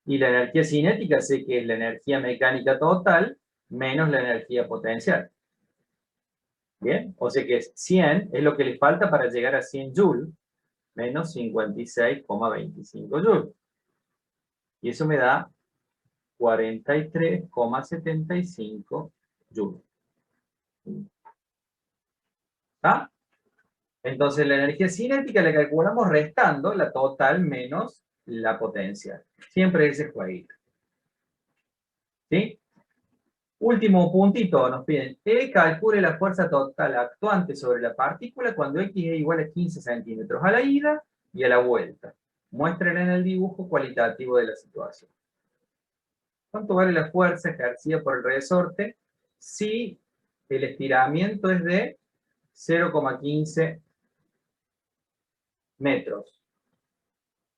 Y la energía cinética sé que es la energía mecánica total menos la energía potencial. ¿Bien? O sea que 100 es lo que le falta para llegar a 100 joules menos 56,25 joules. Y eso me da 43,75 joules. ¿Está? Entonces la energía cinética la calculamos restando la total menos la potencial. Siempre ese jueguito. ¿Sí? Último puntito, nos piden. Calcule la fuerza total actuante sobre la partícula cuando X es igual a 15 centímetros a la ida y a la vuelta. Muéstrenla en el dibujo cualitativo de la situación. ¿Cuánto vale la fuerza ejercida por el resorte si el estiramiento es de 0,15 metros?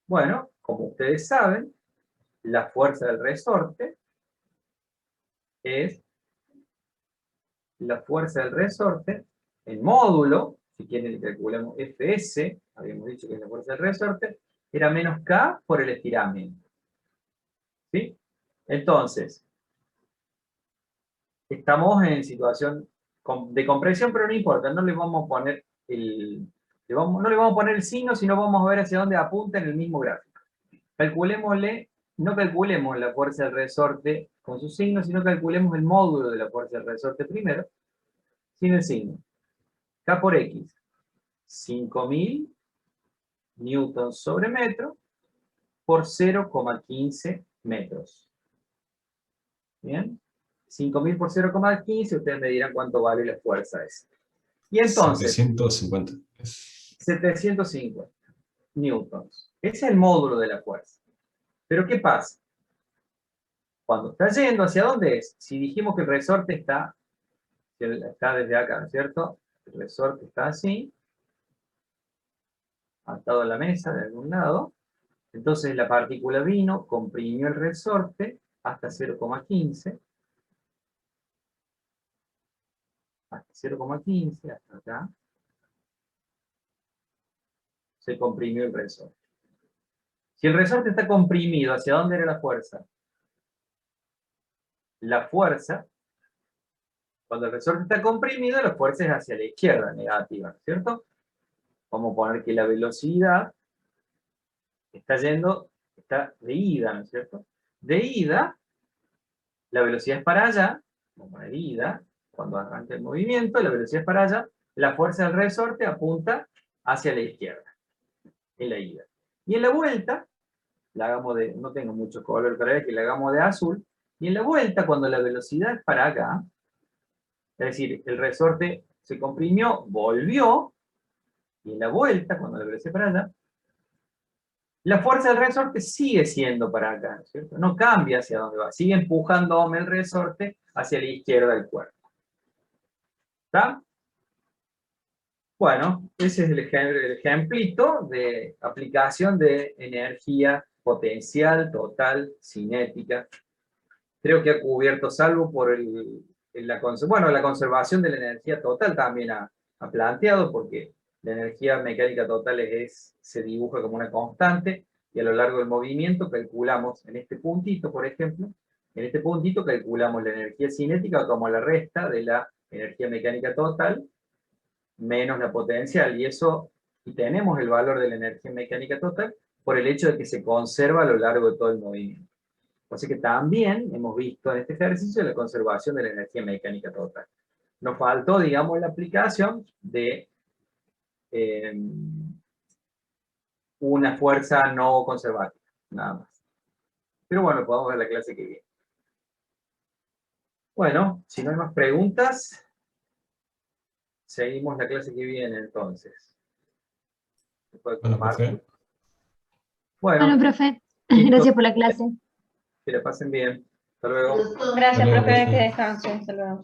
Bueno, como ustedes saben, la fuerza del resorte es la fuerza del resorte en módulo, si quieren calculamos Fs, habíamos dicho que es la fuerza del resorte, era menos K por el estiramiento. ¿Sí? Entonces, estamos en situación de compresión, pero no importa, no le vamos a poner no le vamos a poner el signo, sino vamos a ver hacia dónde apunta en el mismo gráfico. Calculémosle, no calculemos la fuerza del resorte con su signo, sino calculemos el módulo de la fuerza del resorte primero, sin el signo. K por X, 5.000 newtons sobre metro por 0,15 metros. ¿Bien? 5.000 por 0,15, ustedes me dirán cuánto vale la fuerza esa. Y entonces, 750. 750 newtons. Ese es el módulo de la fuerza. Pero ¿qué pasa? Cuando está yendo, ¿hacia dónde es? Si dijimos que el resorte está desde acá, ¿no es cierto? El resorte está así, atado a la mesa de algún lado. Entonces la partícula vino, comprimió el resorte hasta 0,15. Hasta 0,15, hasta acá. Se comprimió el resorte. Si el resorte está comprimido, ¿hacia dónde era la fuerza? La fuerza, cuando el resorte está comprimido, la fuerza es hacia la izquierda, negativa, ¿no es cierto? Vamos a poner que la velocidad está yendo, está de ida, ¿no es cierto? De ida, la velocidad es para allá, vamos a poner ida, cuando arranca el movimiento, la velocidad es para allá, la fuerza del resorte apunta hacia la izquierda, en la ida. Y en la vuelta, la hagamos de, no tengo mucho color para ver, que la hagamos de azul, y en la vuelta, cuando la velocidad es para acá, es decir, el resorte se comprimió, volvió, y en la vuelta, cuando la velocidad es para allá, la fuerza del resorte sigue siendo para acá, ¿no es cierto? No cambia hacia dónde va, sigue empujándome el resorte hacia la izquierda del cuerpo. ¿Está? Bueno, ese es el ejemplito de aplicación de energía potencial, total, cinética. Creo que ha cubierto, salvo por la conservación de la energía total también ha planteado, porque la energía mecánica total se dibuja como una constante, y a lo largo del movimiento calculamos, en este puntito, por ejemplo, en este puntito calculamos la energía cinética como la resta de la energía mecánica total, menos la potencial, y tenemos el valor de la energía mecánica total, por el hecho de que se conserva a lo largo de todo el movimiento. Así que también hemos visto en este ejercicio la conservación de la energía mecánica total. Nos faltó, digamos, la aplicación de una fuerza no conservativa, nada más. Pero bueno, podemos ver la clase que viene. Bueno, si no hay más preguntas, seguimos la clase que viene entonces. Bueno, profe. Bueno, Bueno, profe, listo. gracias por la clase. Que la pasen bien. Hasta luego. Gracias, Hasta luego, profe, que profe. descanse. Hasta luego.